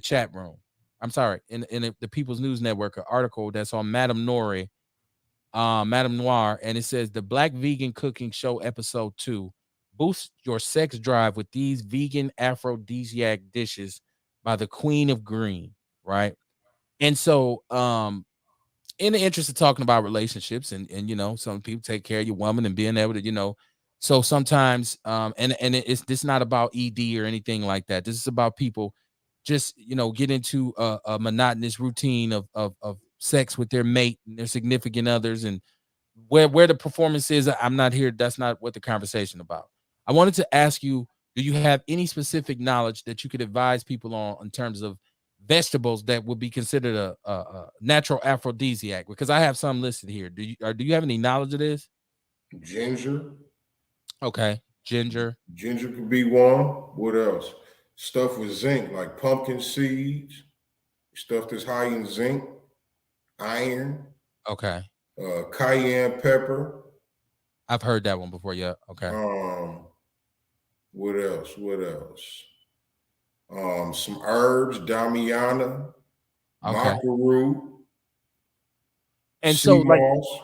chat room. I'm sorry, in the People's News Network, an article that's on Madame Nori, Madame Noir, and it says the Black Vegan Cooking Show episode 2. Boost your sex drive with these vegan aphrodisiac dishes by the Queen of Green, right? And so in the interest of talking about relationships and some people take care of your woman and being able to so sometimes and it's this not about ed or anything like that. This is about people just get into a monotonous routine of sex with their mate and their significant others, and where the performance is, I'm not here. That's not what the conversation about. I wanted to ask you, do you have any specific knowledge that you could advise people on in terms of vegetables that would be considered a natural aphrodisiac? Because I have some listed here. Do you have any knowledge of this? Ginger. Okay, ginger. Ginger could be one. What else? Stuff with zinc, like pumpkin seeds, stuff that's high in zinc, iron, Okay, cayenne pepper. I've heard that one before. Yeah. Okay. What else? Some herbs, damiana, Okay. maca root, And so, sea like, moss.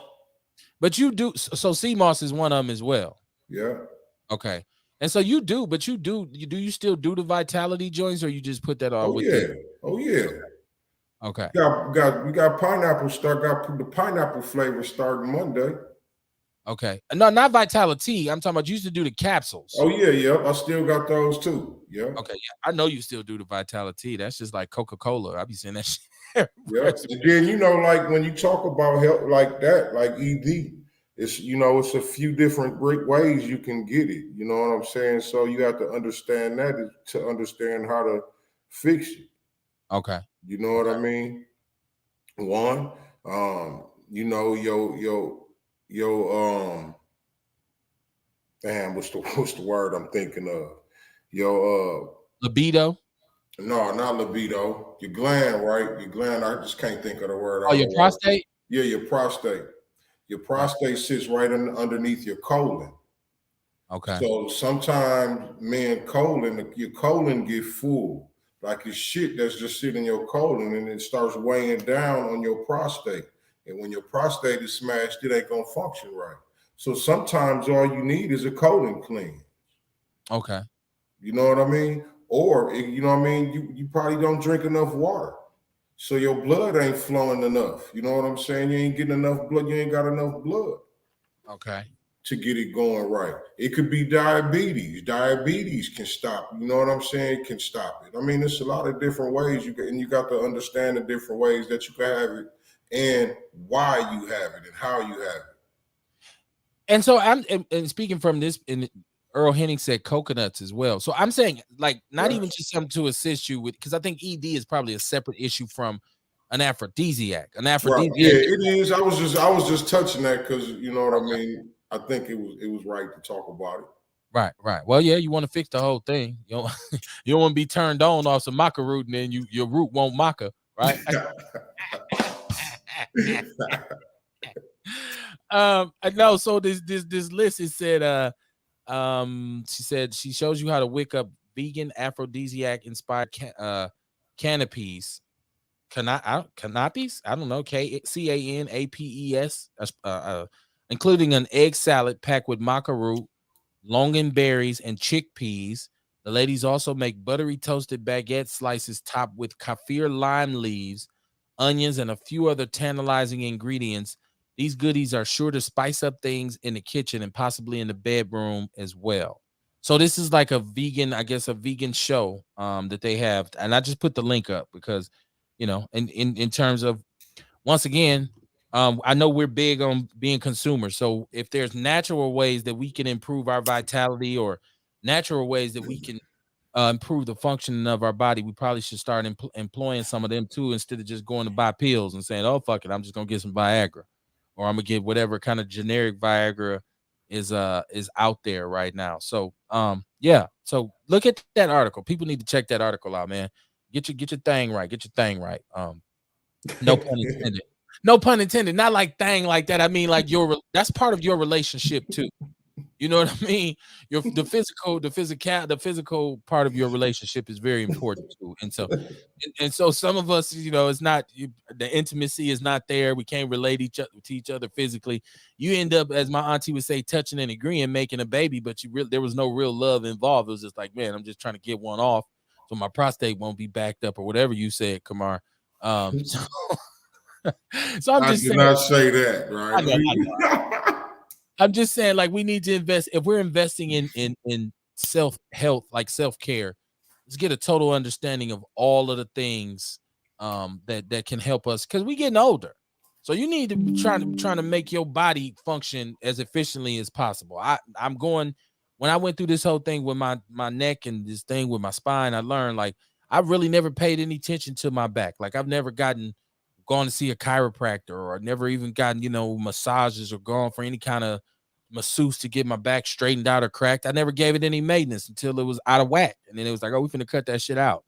but you do. So, sea moss is one of them as well. Yeah. Okay. And so you still do the vitality joints, or you just put that on Oh with yeah. the Oh yeah. okay. We got pineapple start. Got the pineapple flavor starting Monday. Okay. No, not Vitality. I'm talking about you used to do the capsules. Oh yeah. I still got those too. Yeah. Okay, yeah. I know you still do the Vitality. That's just like Coca-Cola. I be saying that shit. Yeah. And then like when you talk about health like that, like ED, it's it's a few different great ways you can get it. You know what I'm saying? So you have to understand that to understand how to fix it. Okay. You know what I mean? One, damn, what's the what's the word I'm thinking of? Yo, Libido. no, not libido. Your gland, right? Your gland. I just can't think of the word Oh, out your of work. prostate. Yeah, your prostate. Your Right. prostate sits right underneath your colon. Okay. So sometimes, man, your colon get full, like it's shit that's just sitting in your colon, and it starts weighing down on your prostate. And when your prostate is smashed, it ain't gonna function right. So sometimes all you need is a colon clean. Okay. You know what I mean? Or you know what I mean? You probably don't drink enough water. So your blood ain't flowing enough. You know what I'm saying? You ain't getting enough blood, you ain't got enough blood Okay. to get it going right. It could be diabetes. Diabetes can stop. You know what I'm saying? It can stop it. I mean, there's a lot of different ways you got to understand the different ways that you can have it and why you have it and how you have it. And so and speaking from this, and Earl Henning said coconuts as well. So I'm saying, like, not even just something to assist you with, because I think ED is probably a separate issue from an aphrodisiac. An Right. Yeah, aphrodisiac. it is. I was just touching that because you know what I mean. I think it was right to talk about it. Right, right. Well, yeah, you want to fix the whole thing. You don't, you don't want to be turned on off some maca root, and then your root won't maca, right? I know. So this list, it said she said she shows you how to wick up vegan aphrodisiac inspired canopies. Canapes? I don't know. Canapes, including an egg salad packed with maca root, longan berries, and chickpeas. The ladies also make buttery toasted baguette slices topped with kaffir lime leaves, onions, and a few other tantalizing ingredients. These goodies are sure to spice up things in the kitchen and possibly in the bedroom as well. So this is like a vegan, I guess, a vegan show that they have, and I just put the link up because, in terms of, once again, I know we're big on being consumers. So if there's natural ways that we can improve our vitality, or natural ways that we can improve the functioning of our body, we probably should start employing some of them too, instead of just going to buy pills and saying, "Oh fuck it, I'm just gonna get some Viagra," or I'm gonna get whatever kind of generic Viagra is out there right now. So yeah. So look at that article. People need to check that article out, man. Get your thing right. Get your thing right. No pun intended. No pun intended. Not like thing like that. I mean, like that's part of your relationship too. You know what I mean? The physical part of your relationship is very important too. And so some of us, it's not, the intimacy is not there. We can't relate to each other physically. You end up, as my auntie would say, touching and agreeing, making a baby, but there was no real love involved. It was just like, man, I'm just trying to get one off so my prostate won't be backed up, or whatever you said, Kamar. So I'm I just did saying. not say that, I know. right? I'm just saying, like, we need to invest. If we're investing in self health, like self care, let's get a total understanding of all of the things that can help us, because we getting older. So you need to be trying to make your body function as efficiently as possible. I'm going, when I went through this whole thing with my neck and this thing with my spine, I learned, like, I really never paid any attention to my back. Like, I've never gone to see a chiropractor, or never even gotten, massages, or gone for any kind of masseuse to get my back straightened out or cracked. I never gave it any maintenance until it was out of whack. And then it was like, oh, we're going to cut that shit out.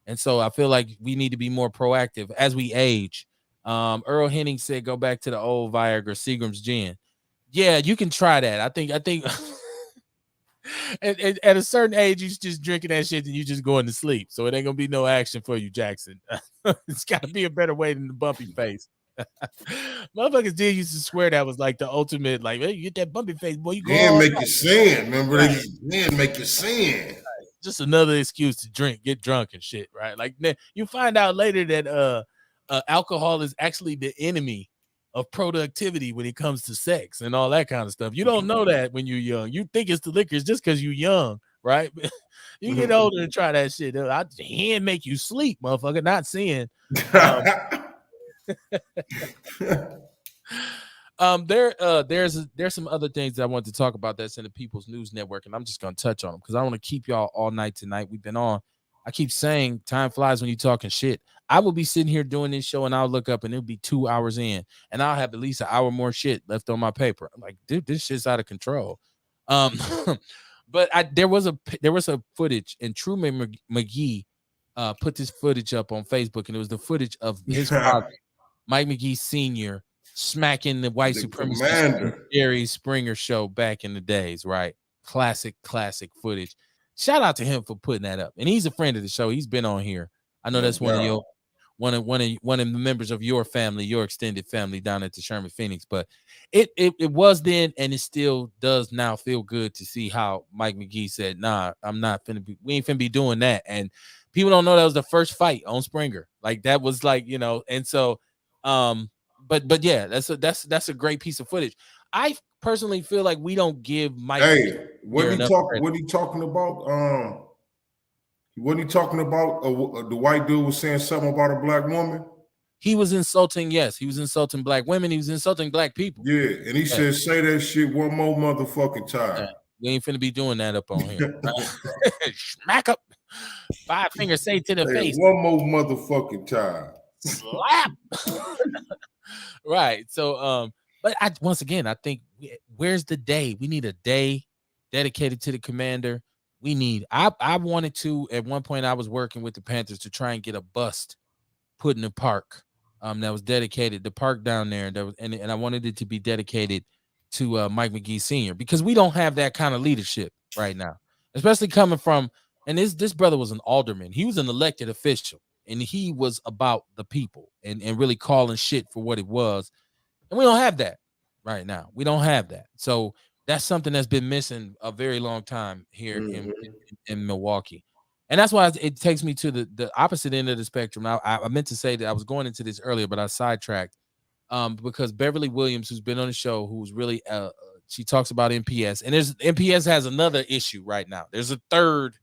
And so I feel like we need to be more proactive as we age. Earl Henning said, go back to the old Viagra, Seagram's gin. Yeah, you can try that. I think at a certain age, you just drinking that shit and you just going to sleep. So it ain't gonna be no action for you, Jackson. It's got to be a better way than the bumpy face. Motherfuckers did used to swear that was like the ultimate, like, hey, you get that bumpy face, boy, you go Then all make night. you sin. Remember, Right. then make you sin. Just another excuse to drink, get drunk and shit, right? Like, you find out later that alcohol is actually the enemy of productivity when it comes to sex and all that kind of stuff. You don't know that when you're young. You think it's the liquors just because you're young, right? You get older and try that shit. He ain't make you sleep, motherfucker. Not seeing. There's some other things that I want to talk about that's in the People's News Network, and I'm just gonna touch on them because I want to keep y'all all night tonight. We've been on. I keep saying time flies when you're talking shit. I will be sitting here doing this show, and I'll look up, and it'll be 2 hours in, and I'll have at least an hour more shit left on my paper. I'm like, dude, this shit's out of control. But there was a footage, and Truman McGee put this footage up on Facebook, and it was the footage of his father, Mike McGee Sr., smacking the white supremacist Jerry Springer show back in the days, right? Classic footage. Shout out to him for putting that up. And he's a friend of the show. He's been on here. I know that's one of the members of your family, your extended family down at the Sherman Phoenix. But it was then, and it still does now feel good to see how Mike McGee said, nah, we ain't finna be doing that. And people don't know that was the first fight on Springer. Like that was like, and so but yeah, that's a great piece of footage. I personally feel like we don't give Mike. Hey, what he talking about? What he talking about? The white dude was saying something about a black woman. He was insulting. Yes, he was insulting black women. He was insulting black people. Yeah, and he said, "Say that shit one more motherfucking time." Yeah. We ain't finna be doing that up on here. Right? Smack up, 5 fingers, say to the face. One more motherfucking time. Slap. Right. So, but once again, I think where's the day? We need a day dedicated to the commander. I wanted to, at one point I was working with the Panthers to try and get a bust put in the park that was dedicated, the park down there, and I wanted it to be dedicated to Mike McGee Sr. because we don't have that kind of leadership right now, especially coming from, and this brother was an alderman. He was an elected official, and he was about the people and really calling shit for what it was. And we don't have that right now. We don't have that. So that's something that's been missing a very long time here in Milwaukee. And that's why it takes me to the opposite end of the spectrum. I meant to say that I was going into this earlier, but I sidetracked because Beverly Williams, who's been on the show, who's really she talks about MPS, and MPS has another issue right now. There's a third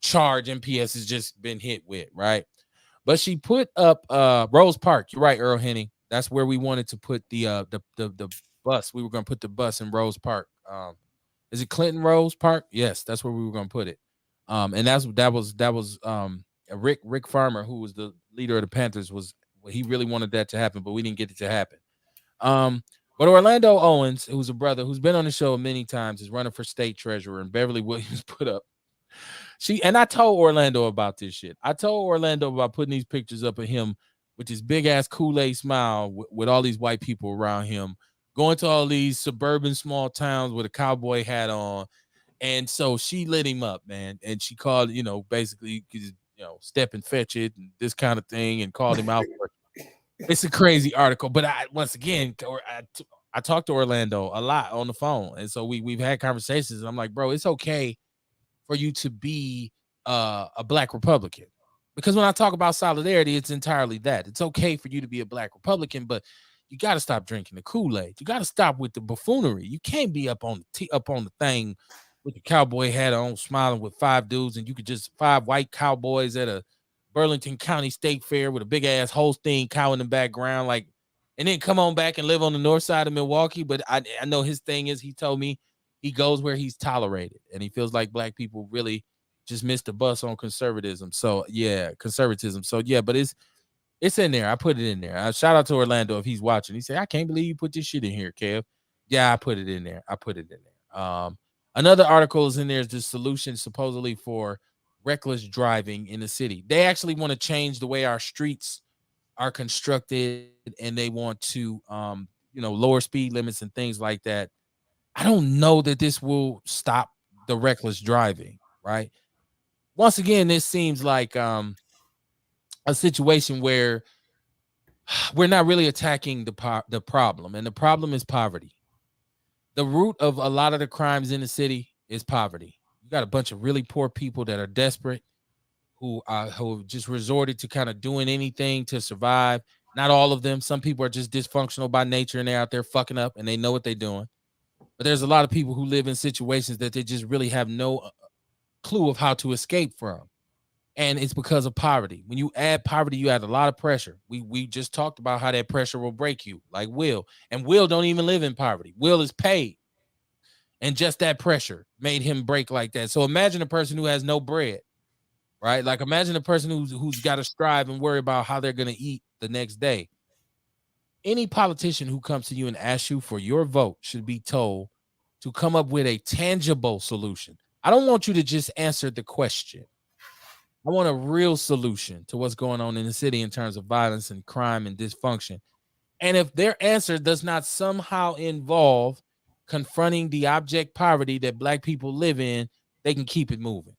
charge MPS has just been hit with, right? But she put up Rose Park. You're right, Earl Henning. That's where we wanted to put the bus. We were going to put the bus in Rose Park. Is it Clinton Rose Park? Yes, that's where we were going to put it. And that was Rick Farmer, who was the leader of the Panthers, he really wanted that to happen, but we didn't get it to happen. But Orlando Owens, who's a brother who's been on the show many times, is running for state treasurer, and Beverly Williams put up. I told Orlando about this shit. I told Orlando about putting these pictures up of him with this big ass Kool-Aid smile with all these white people around him, going to all these suburban small towns with a cowboy hat on. And so she lit him up, man. And she called, basically, step and fetch it and this kind of thing, and called him out for it. It's a crazy article. But I talked to Orlando a lot on the phone. And so we've had conversations. And I'm like, bro, it's okay for you to be a black Republican. Because when I talk about solidarity, it's entirely that. It's okay for you to be a black Republican, but you got to stop drinking the Kool-Aid. You got to stop with the buffoonery. You can't be up on the thing with the cowboy hat on, smiling with 5 dudes, and you could just 5 white cowboys at a Burlington County State Fair with a big ass Holstein cow in the background, and then come on back and live on the north side of Milwaukee. But I know his thing is, he told me he goes where he's tolerated, and he feels like black people really just missed the bus on conservatism. So yeah, but it's in there. I put it in there. Shout out to Orlando if he's watching. He said, I can't believe you put this shit in here, Kev. Yeah, I put it in there. Another article is in there is the solution supposedly for reckless driving in the city. They actually want to change the way our streets are constructed, and they want to lower speed limits and things like that. I don't know that this will stop the reckless driving, right? Once again, this seems like a situation where we're not really attacking the problem, and the problem is poverty. The root of a lot of the crimes in the city is poverty. You got a bunch of really poor people that are desperate, who have just resorted to kind of doing anything to survive. Not all of them. Some people are just dysfunctional by nature and they're out there fucking up and they know what they're doing. But there's a lot of people who live in situations that they just really have no clue of how to escape from. And it's because of poverty. When you add poverty, you add a lot of pressure. We just talked about how that pressure will break you, like Will. And Will don't even live in poverty. Will is paid. And just that pressure made him break like that. So imagine a person who has no bread, right? Like imagine a person who's got to strive and worry about how they're going to eat the next day. Any politician who comes to you and asks you for your vote should be told to come up with a tangible solution. I don't want you to just answer the question. I want a real solution to what's going on in the city in terms of violence and crime and dysfunction. And if their answer does not somehow involve confronting the abject poverty that Black people live in, they can keep it moving.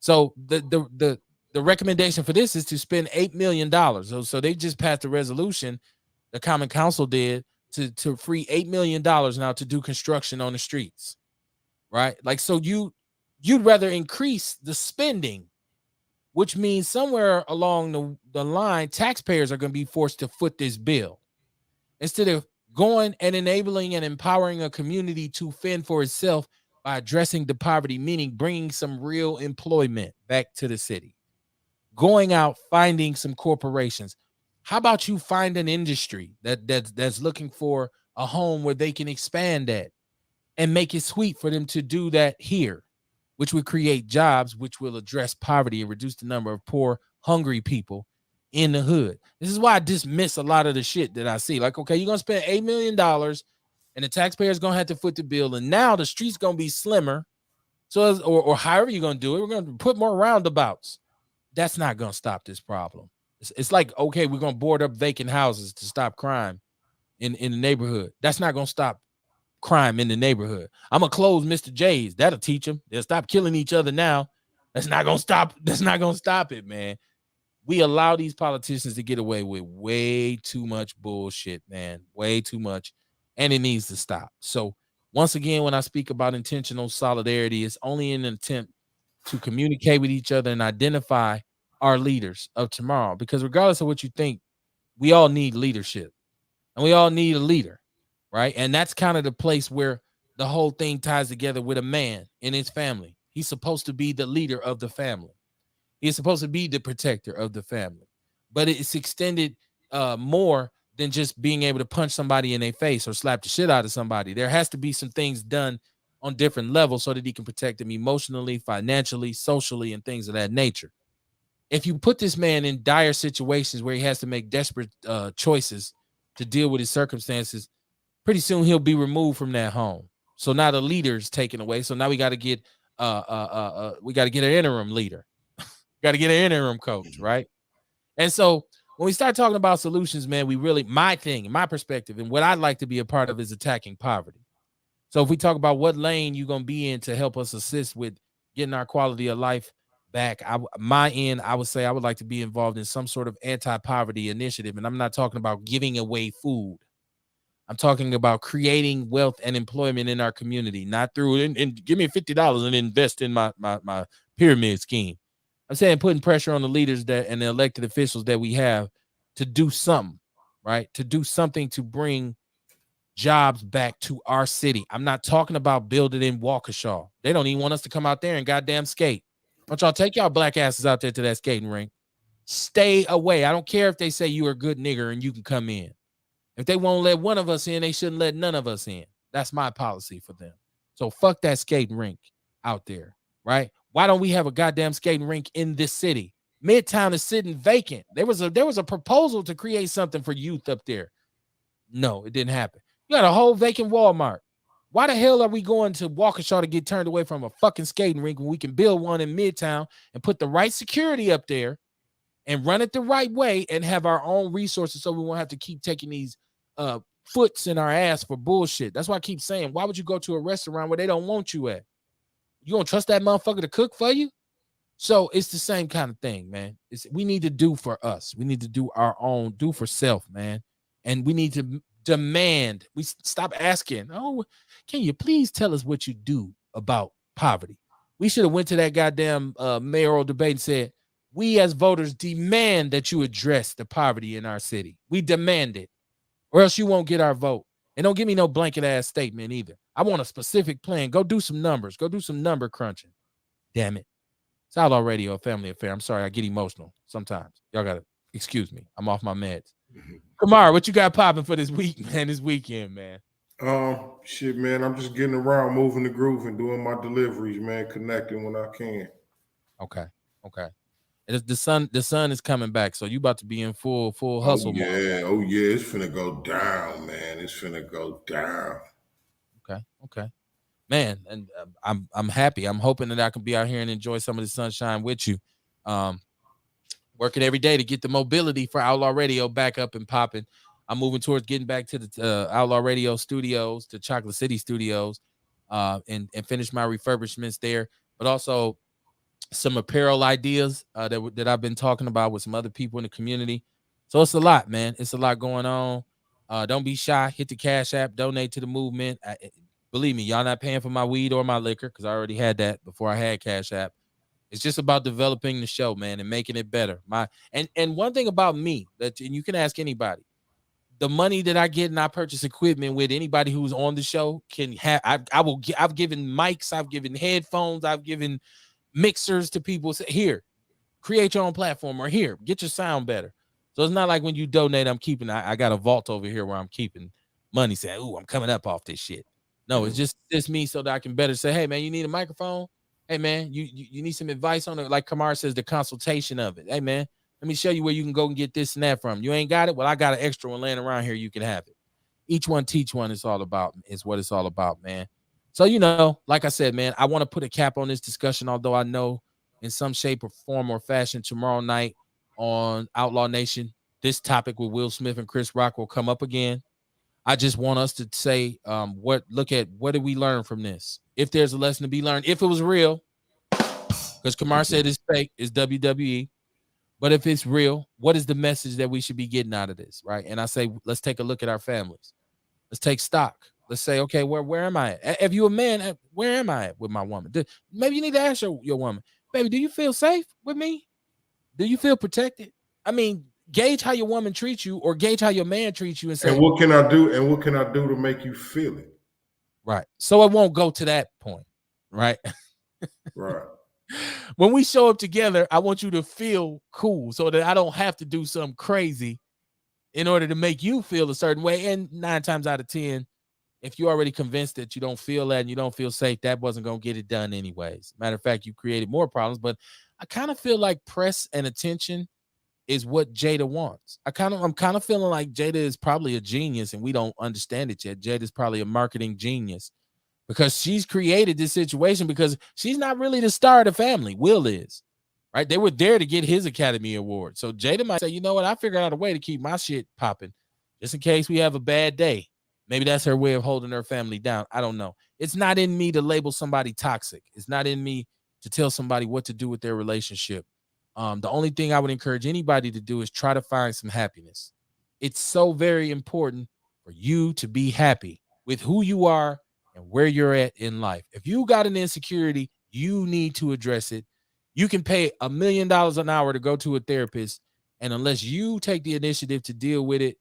So the recommendation for this is to spend $8 million. So they just passed a resolution, the Common Council did, to free $8 million now to do construction on the streets, right? Like, so you'd rather increase the spending, which means somewhere along the line, taxpayers are going to be forced to foot this bill instead of going and enabling and empowering a community to fend for itself by addressing the poverty, meaning bringing some real employment back to the city, going out, finding some corporations. How about you find an industry that's looking for a home where they can expand at and make it sweet for them to do that here, which would create jobs, which will address poverty and reduce the number of poor, hungry people in the hood. This is why I dismiss a lot of the shit that I see. Like, okay, you're going to spend $8 million and the taxpayer's going to have to foot the bill. And now the street's going to be slimmer. So, or however you're going to do it, we're going to put more roundabouts. That's not going to stop this problem. It's like, okay, we're going to board up vacant houses to stop crime in the neighborhood. That's not going to stop crime in the neighborhood. I'm going to close Mr. J's. That'll teach them. They'll stop killing each other now. That's not going to stop. That's not going to stop it, man. We allow these politicians to get away with way too much bullshit, man. Way too much. And it needs to stop. So once again, when I speak about intentional solidarity, it's only in an attempt to communicate with each other and identify our leaders of tomorrow. Because regardless of what you think, we all need leadership and we all need a leader, right? And that's kind of the place where the whole thing ties together with a man and his family. He's supposed to be the leader of the family. He's supposed to be the protector of the family, but it's extended more than just being able to punch somebody in their face or slap the shit out of somebody. There has to be some things done on different levels so that he can protect them emotionally, financially, socially, and things of that nature. If you put this man in dire situations where he has to make desperate choices to deal with his circumstances, pretty soon he'll be removed from that home. So now the leader's taken away. So now we got to get an interim leader. Got to get an interim coach, right? And so when we start talking about solutions, man, my perspective, and what I'd like to be a part of is attacking poverty. So if we talk about what lane you're going to be in to help us assist with getting our quality of life back, I would say I would like to be involved in some sort of anti-poverty initiative. And I'm not talking about giving away food. I'm talking about creating wealth and employment in our community, not through and give me $50 and invest in my pyramid scheme. I'm saying putting pressure on the leaders and the elected officials that we have to do something, right? To do something to bring jobs back to our city. I'm not talking about building in Waukesha. They don't even want us to come out there and goddamn skate. Why don't y'all take y'all black asses out there to that skating rink? Stay away. I don't care if they say you're a good nigger and you can come in. If they won't let one of us in, they shouldn't let none of us in. That's my policy for them. So fuck that skating rink out there, right? Why don't we have a goddamn skating rink in this city? Midtown is sitting vacant. There was a proposal to create something for youth up there. No, it didn't happen. You got a whole vacant Walmart. Why the hell are we going to Waukesha to get turned away from a fucking skating rink when we can build one in Midtown and put the right security up there and run it the right way and have our own resources so we won't have to keep taking these foots in our ass for bullshit? That's why I keep saying, why would you go to a restaurant where they don't want you at? You gonna trust that motherfucker to cook for you? So it's the same kind of thing, man. We need to do for us. We need to do our own, do for self, man. And we need to demand. We stop asking, oh, can you please tell us what you do about poverty? We should have went to that goddamn mayoral debate and said, we as voters demand that you address the poverty in our city. We demand it, or else you won't get our vote. And don't give me no blanket ass statement either. I want a specific plan. Go do some numbers. Go do some number crunching. Damn it. It's Outlaw Radio, a family affair. I'm sorry, I get emotional sometimes. Y'all gotta excuse me. I'm off my meds. Kamar, what you got popping for this week, man? This weekend, man. Shit, man. I'm just getting around, moving the groove, and doing my deliveries, man. Connecting when I can. Okay. And the sun is coming back, so you about to be in full hustle mode. Oh yeah, it's finna go down, man. It's finna go down. Okay. Man, and I'm happy. I'm hoping that I can be out here and enjoy some of the sunshine with you. Working every day to get the mobility for Outlaw Radio back up and popping. I'm moving towards getting back to the Outlaw Radio studios, to Chocolate City Studios, and finish my refurbishments there. But also some apparel ideas that I've been talking about with some other people in the community. So it's a lot, man. It's a lot going on. Don't be shy. Hit the Cash App. Donate to the movement. Believe me, y'all not paying for my weed or my liquor because I already had that before I had Cash App. It's just about developing the show, man, and making it better. And one thing about me and you can ask anybody, the money that I get and I purchase equipment with, anybody who's on the show can have. I've given mics, I've given headphones, I've given mixers to people. Say, here, create your own platform, or here, get your sound better. So it's not like when you donate, I'm keeping. I got a vault over here where I'm keeping money. Saying, "Ooh, I'm coming up off this shit." No, it's just me so that I can better say, "Hey, man, you need a microphone? Hey, man, you need some advice on it." Like Kamar says, the consultation of it. Hey, man, let me show you where you can go and get this and that from. You ain't got it? Well, I got an extra one laying around here. You can have it. Each one teach one is what it's all about, man. So, like I said, man, I want to put a cap on this discussion, although I know in some shape or form or fashion tomorrow night on Outlaw Nation, this topic with Will Smith and Chris Rock will come up again. I just want us to say, what did we learn from this? If there's a lesson to be learned, if it was real, because Kamar said it's fake, it's WWE. But if it's real, what is the message that we should be getting out of this, right? And I say, let's take a look at our families. Let's take stock. Let's say, okay, where am I at? If you're a man, where am I at with my woman? Maybe you need to ask your woman, baby, do you feel safe with me? Do you feel protected? I mean, gauge how your woman treats you, or gauge how your man treats you, and say, and what can I do? And what can I do to make you feel it? Right. So it won't go to that point, right? Right. When we show up together, I want you to feel cool so that I don't have to do something crazy in order to make you feel a certain way. And 9 times out of 10, if you're already convinced that you don't feel that and you don't feel safe, that wasn't going to get it done anyways. Matter of fact, you created more problems. But I kind of feel like press and attention is what Jada wants. I'm kind of feeling like Jada is probably a genius and we don't understand it yet. Jada is probably a marketing genius because she's created this situation because she's not really the star of the family. Will is, right? They were there to get his Academy Award. So Jada might say, you know what? I figured out a way to keep my shit popping just in case we have a bad day. Maybe that's her way of holding her family down. I don't know. It's not in me to label somebody toxic. It's not in me to tell somebody what to do with their relationship. The only thing I would encourage anybody to do is try to find some happiness. It's so very important for you to be happy with who you are and where you're at in life. If you got an insecurity, you need to address it. You can pay $1 million an hour to go to a therapist, and unless you take the initiative to deal with it,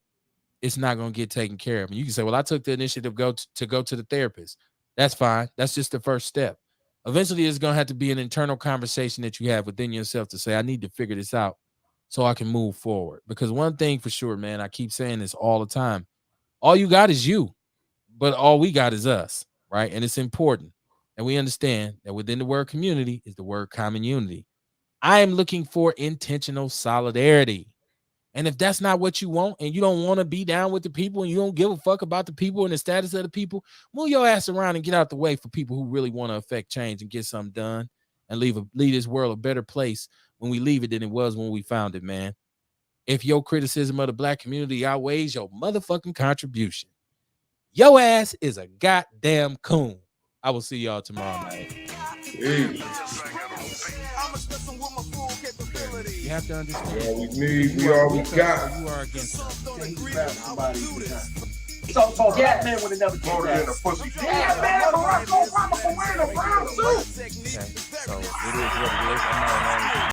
it's not going to get taken care of. And you can say, well, I took the initiative to go to the therapist. That's fine. That's just the first step. Eventually, it's going to have to be an internal conversation that you have within yourself to say, I need to figure this out so I can move forward. Because one thing for sure, man, I keep saying this all the time. All you got is you, but all we got is us, right? And it's important. And we understand that within the word community is the word common unity. I am looking for intentional solidarity. And if that's not what you want and you don't want to be down with the people and you don't give a fuck about the people and the status of the people, move your ass around and get out the way for people who really want to affect change and get something done and leave this world a better place when we leave it than it was when we found it, man. If your criticism of the black community outweighs your motherfucking contribution, your ass is a goddamn coon. I will see y'all tomorrow night. Hey. You have to understand. We all we need, we all we got. You are against it. So yeah, man would have never did Voted in that. a pussy. Yeah, man, Barack Obama for wearing a brown suit. Okay. So it is what it is. I'm not